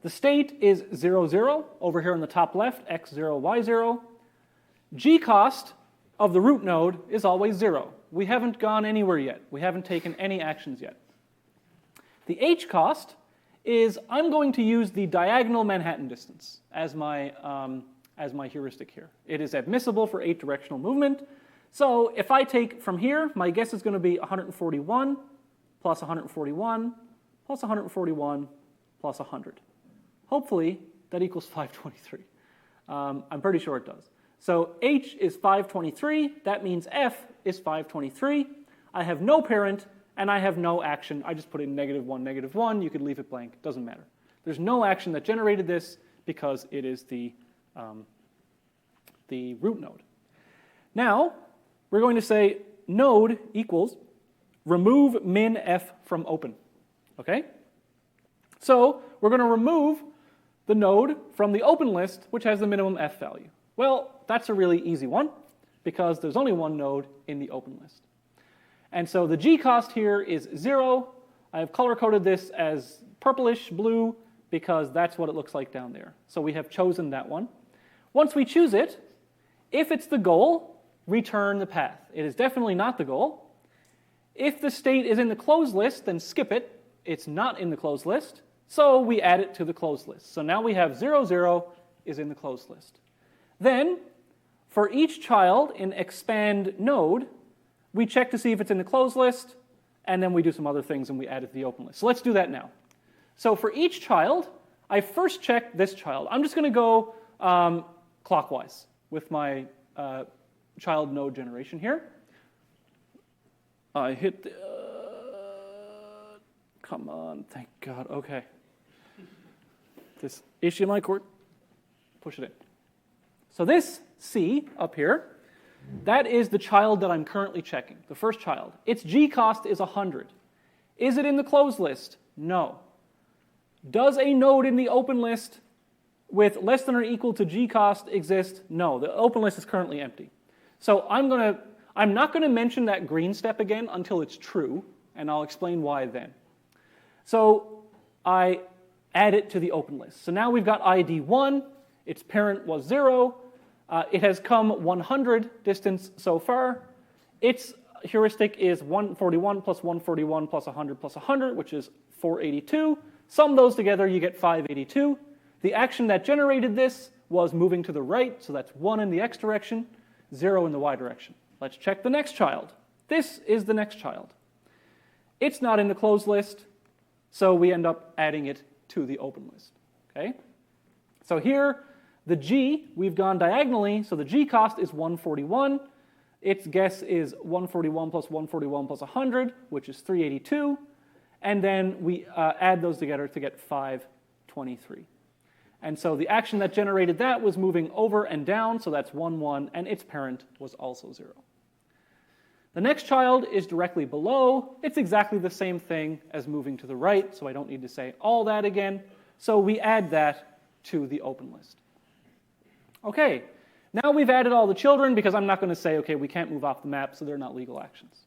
The state is 0, 0, over here on the top left, x0, y0. G cost of the root node is always 0. We haven't gone anywhere yet. We haven't taken any actions yet. The H cost is I'm going to use the diagonal Manhattan distance as my heuristic here. It is admissible for 8-directional movement. So if I take from here, my guess is going to be 141 plus 141 plus 141 plus 100. Hopefully, that equals 523. I'm pretty sure it does. So H is 523. That means F is 523. I have no parent, and I have no action. I just put in -1, -1. You could leave it blank. It doesn't matter. There's no action that generated this because it is the root node. Now, we're going to say node equals remove min f from open. Okay? So we're going to remove the node from the open list, which has the minimum f value. Well, that's a really easy one, because there's only one node in the open list. And so the g cost here is 0. I have color-coded this as purplish blue, because that's what it looks like down there. So we have chosen that one. Once we choose it, if it's the goal, return the path. It is definitely not the goal. If the state is in the closed list, then skip it. It's not in the closed list, so we add it to the closed list. So now we have 0, 0 is in the closed list. Then, for each child in expand node, we check to see if it's in the closed list, and then we do some other things and we add it to the open list. So let's do that now. So for each child, I first check this child. I'm just going to go clockwise with my child node generation here. I hit the... come on, thank God. Okay. This HDMI cord, push it in. So this C up here, that is the child that I'm currently checking, the first child. Its G cost is 100. Is it in the closed list? No. Does a node in the open list with less than or equal to G cost exist? No, the open list is currently empty. So I'm not going to mention that green step again until it's true, and I'll explain why then. So I add it to the open list. So now we've got ID 1, its parent was 0, it has come 100 distance so far. Its heuristic is 141 plus 141 plus 100 plus 100, which is 482. Sum those together, you get 582. The action that generated this was moving to the right, so that's 1 in the x direction, 0 in the y direction. Let's check the next child. This is the next child. It's not in the closed list, so we end up adding it to the open list. Okay? So here, the G, we've gone diagonally, so the G cost is 141. Its guess is 141 plus 141 plus 100, which is 382. And then we add those together to get 523. And so the action that generated that was moving over and down, so that's 1, 1, and its parent was also 0. The next child is directly below. It's exactly the same thing as moving to the right, so I don't need to say all that again. So we add that to the open list. Okay, now we've added all the children because I'm not going to say, okay, we can't move off the map, so they're not legal actions.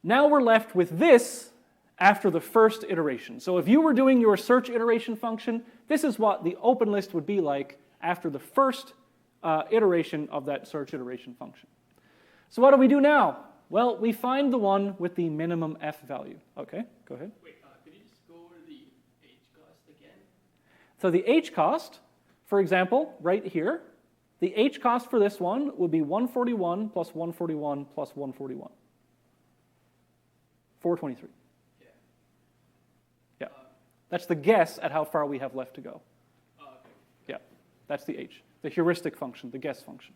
Now we're left with this after the first iteration. So if you were doing your search iteration function, this is what the open list would be like after the first iteration of that search iteration function. So what do we do now? Well, we find the one with the minimum f value. Okay, go ahead. Wait, could you just go over the H cost again? So the H cost, for example, right here, the H cost for this one would be 141 plus 141 plus 141. 423. Yeah. Yeah. That's the guess at how far we have left to go. Oh, okay. Yeah, that's the H, the heuristic function, the guess function.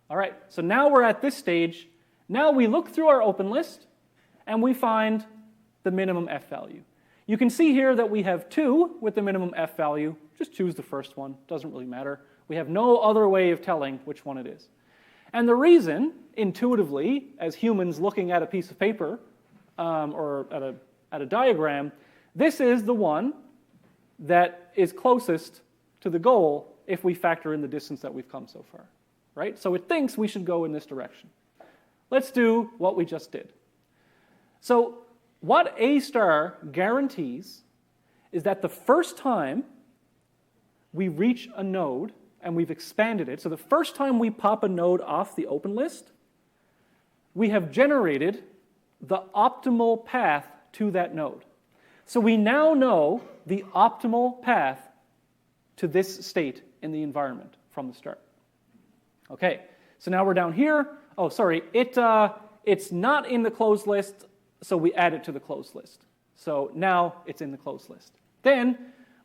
All right, so now we're at this stage. Now we look through our open list, and we find the minimum f value. You can see here that we have 2 with the minimum f value. Just choose the first one, doesn't really matter. We have no other way of telling which one it is. And the reason, intuitively, as humans looking at a piece of paper or at a diagram, this is the one that is closest to the goal if we factor in the distance that we've come so far. Right? So it thinks we should go in this direction. Let's do what we just did. So what A star guarantees is that the first time we reach a node and we've expanded it, so the first time we pop a node off the open list, we have generated the optimal path to that node. So we now know the optimal path to this state in the environment from the start. Okay, so now we're down here. Oh, sorry, it's not in the closed list, so we add it to the closed list. So now it's in the closed list. Then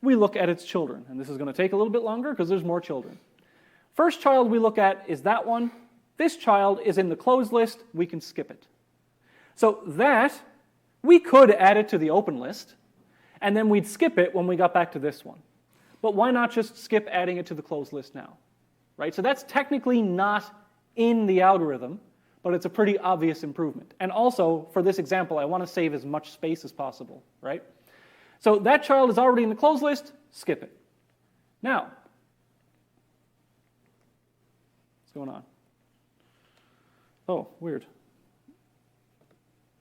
we look at its children, and this is going to take a little bit longer because there's more children. First child we look at is that one. This child is in the closed list. We can skip it. So that, we could add it to the open list, and then we'd skip it when we got back to this one. But why not just skip adding it to the closed list now? Right? So that's technically not in the algorithm, but it's a pretty obvious improvement. And also, for this example, I want to save as much space as possible, right? So that child is already in the closed list, skip it. Now, what's going on? Oh, weird.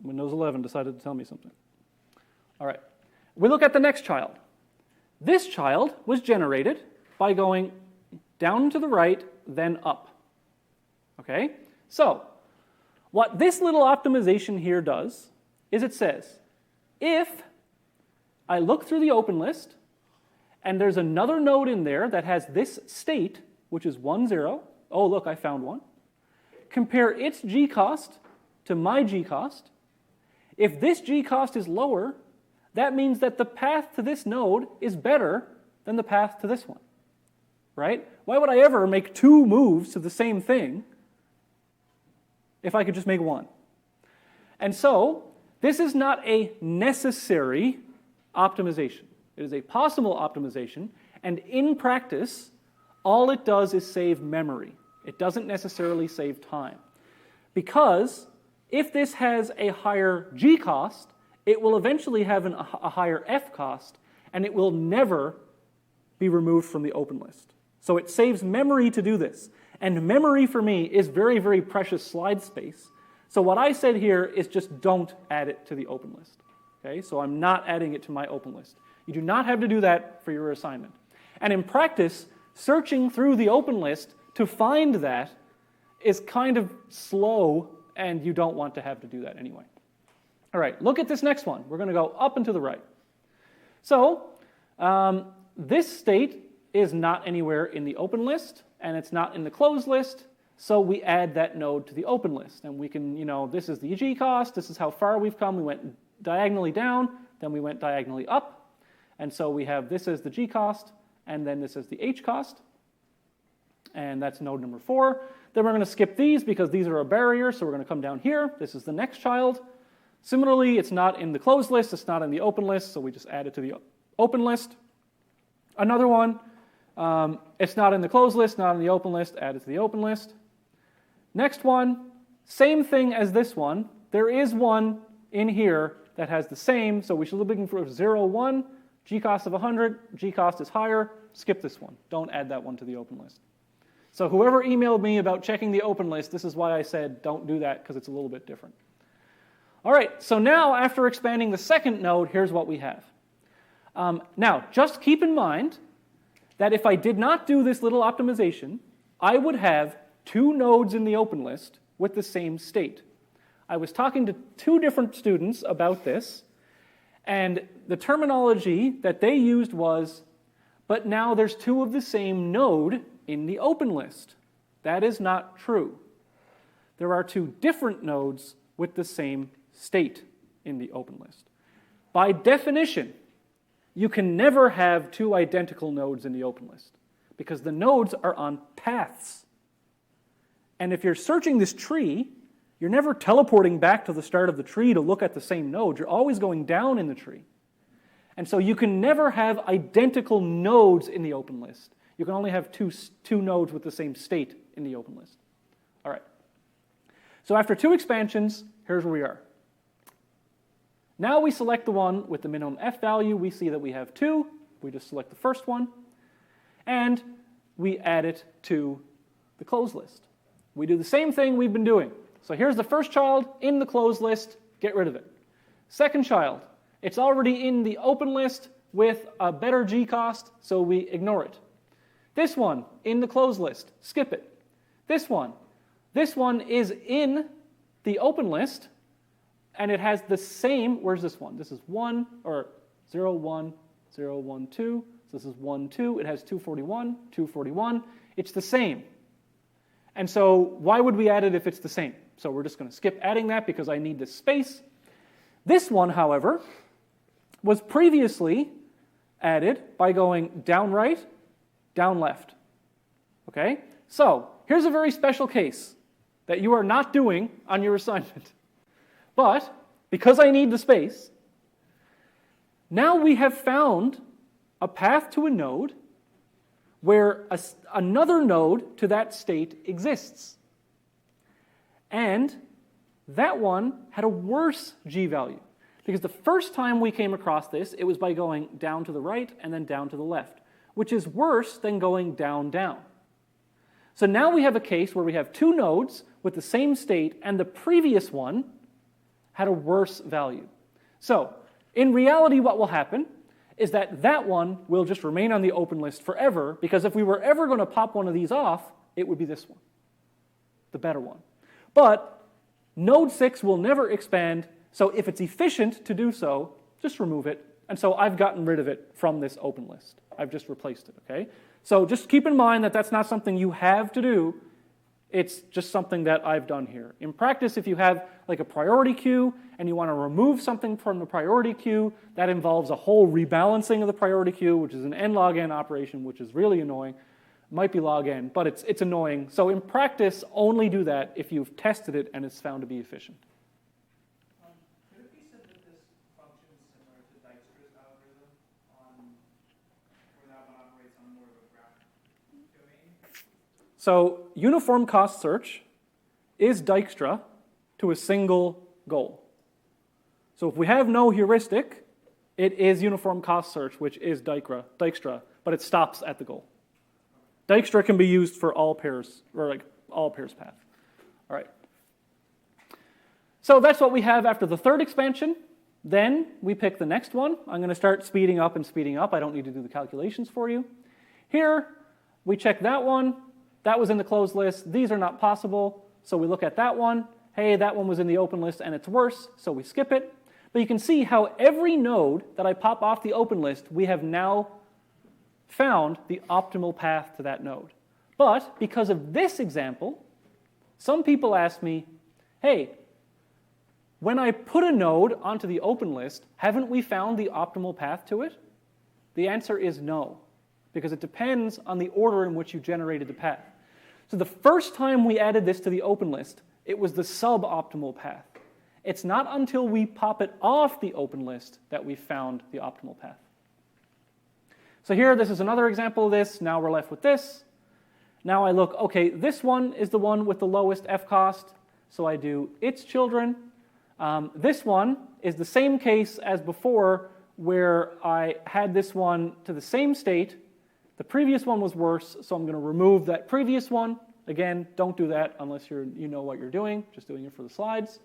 Windows 11 decided to tell me something. All right. We look at the next child. This child was generated by going down to the right, then up. Okay? So, what this little optimization here does is it says, if I look through the open list, and there's another node in there that has this state, which is 1, 0. Oh, look, I found one. Compare its g-cost to my g-cost. If this g-cost is lower, that means that the path to this node is better than the path to this one. Right? Why would I ever make two moves to the same thing if I could just make one? And so, this is not a necessary optimization. It is a possible optimization, and in practice, all it does is save memory. It doesn't necessarily save time. Because if this has a higher g cost, it will eventually have a higher f cost, and it will never be removed from the open list. So it saves memory to do this. And memory for me is very, very precious slide space. So what I said here is just don't add it to the open list. Okay? So I'm not adding it to my open list. You do not have to do that for your assignment. And in practice, searching through the open list to find that is kind of slow, and you don't want to have to do that anyway. All right, look at this next one. We're going to go up and to the right. So this state is not anywhere in the open list, and it's not in the closed list, so we add that node to the open list. And we can, this is the g cost, this is how far we've come. We went diagonally down, then we went diagonally up. And so we have this as the g cost, and then this is the h cost. And that's node number 4. Then we're going to skip these because these are a barrier, so we're going to come down here. This is the next child. Similarly, it's not in the closed list, it's not in the open list, so we just add it to the open list. Another one, it's not in the closed list, not in the open list, add it to the open list. Next one, same thing as this one. There is one in here that has the same, so we should be looking for 0, 1, g-cost of 100, g-cost is higher, skip this one. Don't add that one to the open list. So whoever emailed me about checking the open list, this is why I said don't do that, because it's a little bit different. All right, so now after expanding the second node, here's what we have. Now, just keep in mind that if I did not do this little optimization, I would have 2 nodes in the open list with the same state. I was talking to 2 different students about this, and the terminology that they used was, but now there's 2 of the same node in the open list. That is not true. There are 2 different nodes with the same state in the open list. By definition, you can never have 2 identical nodes in the open list because the nodes are on paths. And if you're searching this tree, you're never teleporting back to the start of the tree to look at the same node. You're always going down in the tree. And so you can never have identical nodes in the open list. You can only have two nodes with the same state in the open list. All right. So after 2 expansions, here's where we are. Now we select the one with the minimum f value. We see that we have 2. We just select the first one. And we add it to the closed list. We do the same thing we've been doing. So here's the first child in the closed list. Get rid of it. Second child. It's already in the open list with a better g cost, so we ignore it. This one in the closed list. Skip it. This one is in the open list, and it has the same, where's this one? This is 1, or 0, 1, 0, 1, 2. So this is 1, 2. It has 241, 241. It's the same. And so why would we add it if it's the same? So we're just going to skip adding that because I need this space. This one, however, was previously added by going down right, down left. Okay? So here's a very special case that you are not doing on your assignment. But because I need the space, now we have found a path to a node where another node to that state exists. And that one had a worse g-value. Because the first time we came across this, it was by going down to the right and then down to the left, which is worse than going down, down. So now we have a case where we have two nodes with the same state, and the previous one had a worse value. So in reality, what will happen is that that one will just remain on the open list forever, because if we were ever going to pop one of these off, it would be this one, the better one. But node 6 will never expand, so if it's efficient to do so, just remove it. And so I've gotten rid of it from this open list. I've just replaced it, okay? So just keep in mind that that's not something you have to do. It's just something that I've done here. In practice, if you have like a priority queue and you want to remove something from the priority queue, that involves a whole rebalancing of the priority queue, which is an n log n operation, which is really annoying. It might be log n, but it's annoying. So in practice, only do that if you've tested it and it's found to be efficient. Could it be said that this function is similar to Dijkstra's algorithm where that one operates on more of a graph domain? So uniform cost search is Dijkstra to a single goal. So if we have no heuristic, it is uniform cost search, which is Dijkstra, but it stops at the goal. Dijkstra can be used for all pairs, or like all pairs path. All right. So that's what we have after the third expansion. Then we pick the next one. I'm going to start speeding up and speeding up. I don't need to do the calculations for you. Here, we check that one. That was in the closed list. These are not possible. So we look at that one. Hey, that one was in the open list and it's worse, so we skip it. But you can see how every node that I pop off the open list, we have now found the optimal path to that node. But because of this example, some people ask me, hey, when I put a node onto the open list, haven't we found the optimal path to it? The answer is no, because it depends on the order in which you generated the path. So the first time we added this to the open list, it was the suboptimal path. It's not until we pop it off the open list that we found the optimal path. So here, this is another example of this. Now we're left with this. Now I look, okay, this one is the one with the lowest F cost, so I do its children. This one is the same case as before, where I had this one to the same state. The previous one was worse, so I'm going to remove that previous one. Again, don't do that unless you know what you're doing, just doing it for the slides.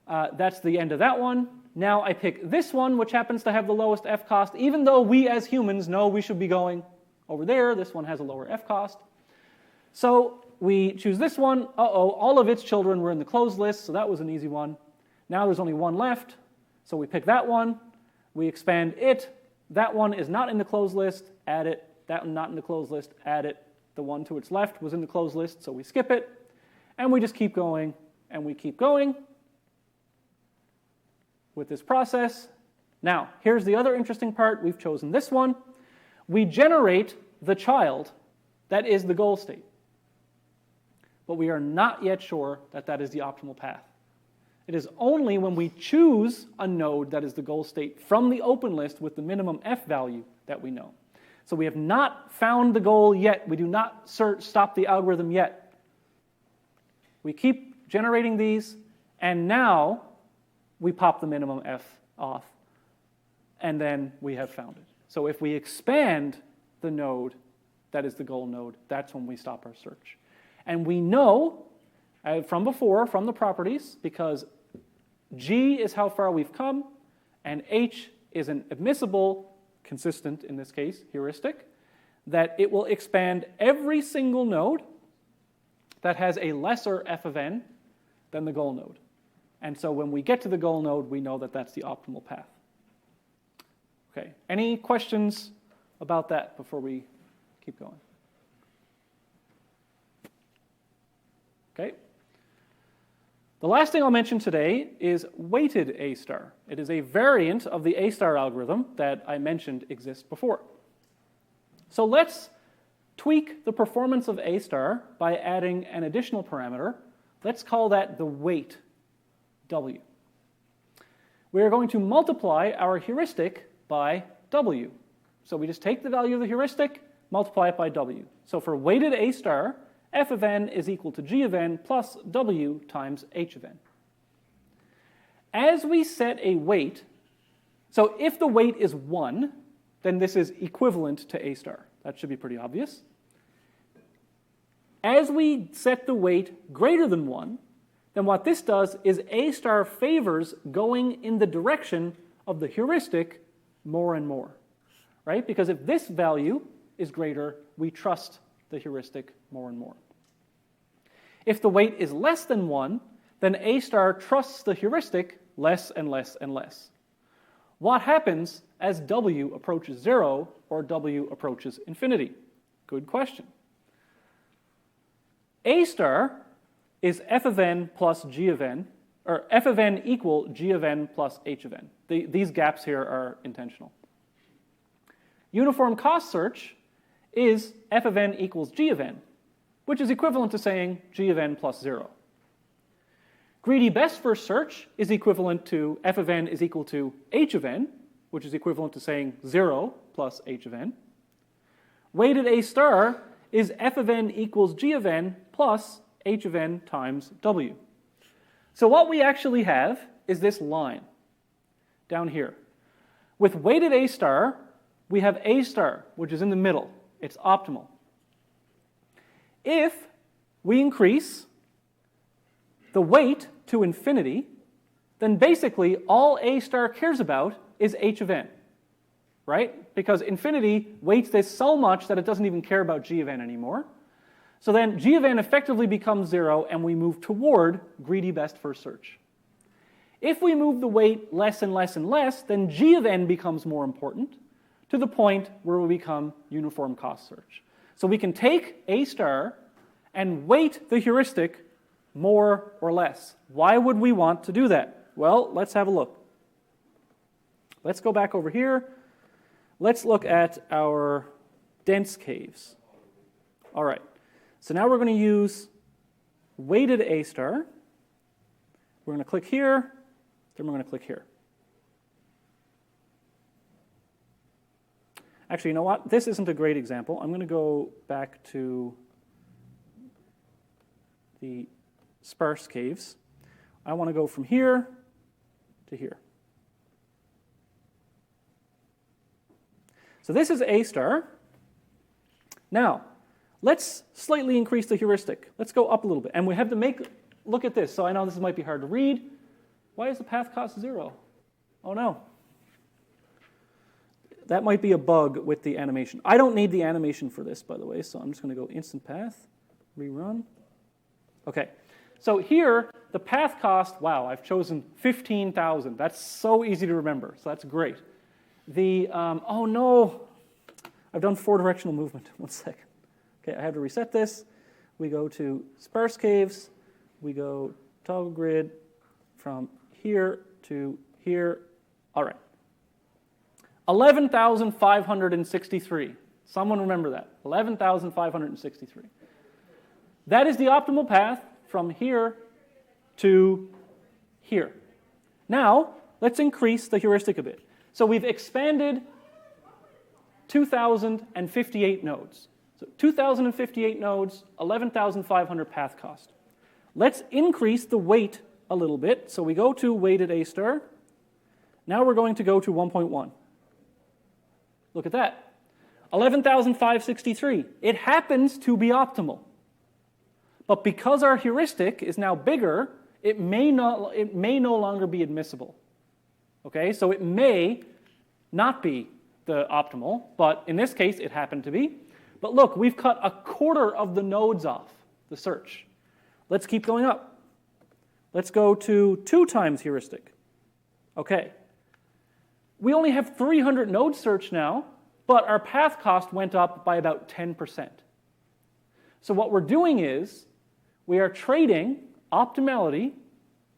That's the end of that one. Now I pick this one, which happens to have the lowest F cost, even though we as humans know we should be going over there. This one has a lower F cost. So we choose this one. All of its children were in the closed list, so that was an easy one. Now there's only one left, so we pick that one. We expand it. That one is not in the closed list, add it. That one not in the closed list, add it. The one to its left was in the closed list, so we skip it. And we just keep going, and we keep going with this process. Now, here's the other interesting part. We've chosen this one. We generate the child that is the goal state. But we are not yet sure that that is the optimal path. It is only when we choose a node that is the goal state from the open list with the minimum F value that we know. So we have not found the goal yet. We do not stop the algorithm yet. We keep generating these, and now we pop the minimum F off, and then we have found it. So if we expand the node that is the goal node, that's when we stop our search. And we know from before, from the properties, because G is how far we've come, and H is an admissible, consistent in this case, heuristic, that it will expand every single node that has a lesser f of n than the goal node. And so when we get to the goal node, we know that that's the optimal path. Okay, any questions about that before we keep going? Okay. The last thing I'll mention today is weighted A star. It is a variant of the A star algorithm that I mentioned exists before. So let's tweak the performance of A star by adding an additional parameter. Let's call that the weight, W. We are going to multiply our heuristic by W. So we just take the value of the heuristic, multiply it by W. So for weighted A star, f of n is equal to g of n plus w times h of n. As we set a weight, so if the weight is 1, then this is equivalent to A star. That should be pretty obvious. As we set the weight greater than 1, then what this does is A star favors going in the direction of the heuristic more and more, right? Because if this value is greater, we trust the heuristic more and more. If the weight is less than 1, then A star trusts the heuristic less and less and less. What happens as W approaches 0 or W approaches infinity? Good question. A star is f of n plus g of n, or f of n equal g of n plus h of n. These gaps here are intentional. Uniform cost search is f of n equals g of n, which is equivalent to saying g of n plus 0. Greedy best first search is equivalent to f of n is equal to h of n, which is equivalent to saying 0 plus h of n. Weighted A star is f of n equals g of n plus h of n times w. So what we actually have is this line down here. With weighted A star, we have A star, which is in the middle. It's optimal. If we increase the weight to infinity, then basically all A star cares about is h of n, right? Because infinity weights this so much that it doesn't even care about g of n anymore. So then g of n effectively becomes 0, and we move toward greedy best first search. If we move the weight less and less and less, then g of n becomes more important to the point where we become uniform cost search. So we can take A star and weight the heuristic more or less. Why would we want to do that? Well, let's have a look. Let's go back over here. Let's look at our dense caves. All right. So now we're going to use weighted A star. We're going to click here, then we're going to click here. Actually, you know what? This isn't a great example. I'm going to go back to the sparse caves. I want to go from here to here. So this is A star. Now, let's slightly increase the heuristic. Let's go up a little bit. And we have to look at this. So I know this might be hard to read. Why is the path cost 0? Oh no. That might be a bug with the animation. I don't need the animation for this, by the way, so I'm just going to go instant path, rerun. Okay, so here, the path cost, wow, I've chosen 15,000. That's so easy to remember, so that's great. Oh no, I've done 4-directional movement. 1 second. Okay, I have to reset this. We go to sparse caves. We go toggle grid from here to here. All right. 11,563. Someone remember that. 11,563. That is the optimal path from here to here. Now, let's increase the heuristic a bit. So we've expanded 2,058 nodes. So 2,058 nodes, 11,500 path cost. Let's increase the weight a little bit. So we go to weighted A star. Now we're going to go to 1.1. Look at that. 11,563. It happens to be optimal. But because our heuristic is now bigger, it may no longer be admissible. Okay, so it may not be the optimal, but in this case, it happened to be. But look, we've cut a quarter of the nodes off the search. Let's keep going up. Let's go to 2 times heuristic. Okay. we only have 300 node search now, but our path cost went up by about 10%. So what we're doing is we are trading optimality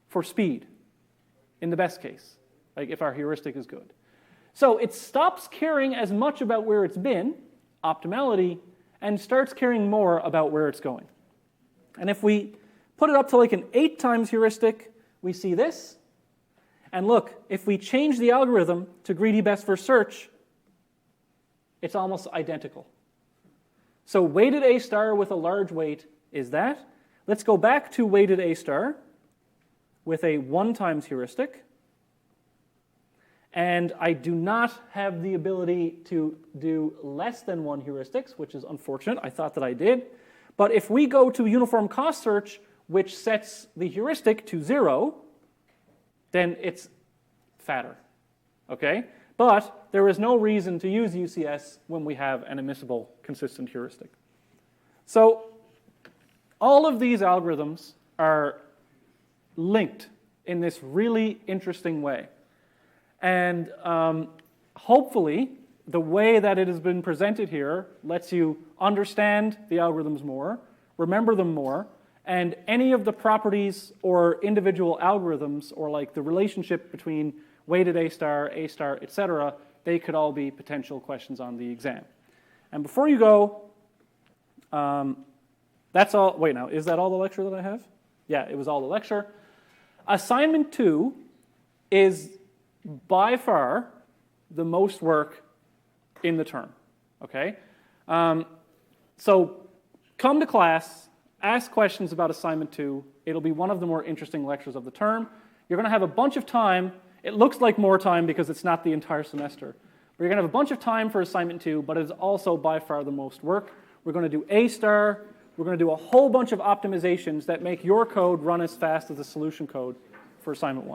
for speed in the best case, like if our heuristic is good. So it stops caring as much about where it's been, optimality, and starts caring more about where it's going. And if we put it up to like an 8 times heuristic, we see this. And look, if we change the algorithm to greedy best first search, it's almost identical. So weighted A star with a large weight is that. Let's go back to weighted A star with a 1 times heuristic. And I do not have the ability to do less than 1 heuristics, which is unfortunate. I thought that I did. But if we go to uniform cost search, which sets the heuristic to 0, then it's fatter. Okay? But there is no reason to use UCS when we have an immiscible consistent heuristic. So all of these algorithms are linked in this really interesting way. And hopefully, the way that it has been presented here lets you understand the algorithms more, remember them more, and any of the properties or individual algorithms or like the relationship between weighted A star, etc., they could all be potential questions on the exam. And before you go, that's all. Wait, now, is that all the lecture that I have? Yeah, it was all the lecture. Assignment 2 is by far the most work in the term, okay? So come to class, ask questions about assignment 2. It'll be one of the more interesting lectures of the term. You're going to have a bunch of time. It looks like more time because it's not the entire semester. But you're going to have a bunch of time for assignment 2, but it is also by far the most work. We're going to do A star. We're going to do a whole bunch of optimizations that make your code run as fast as the solution code for assignment 1.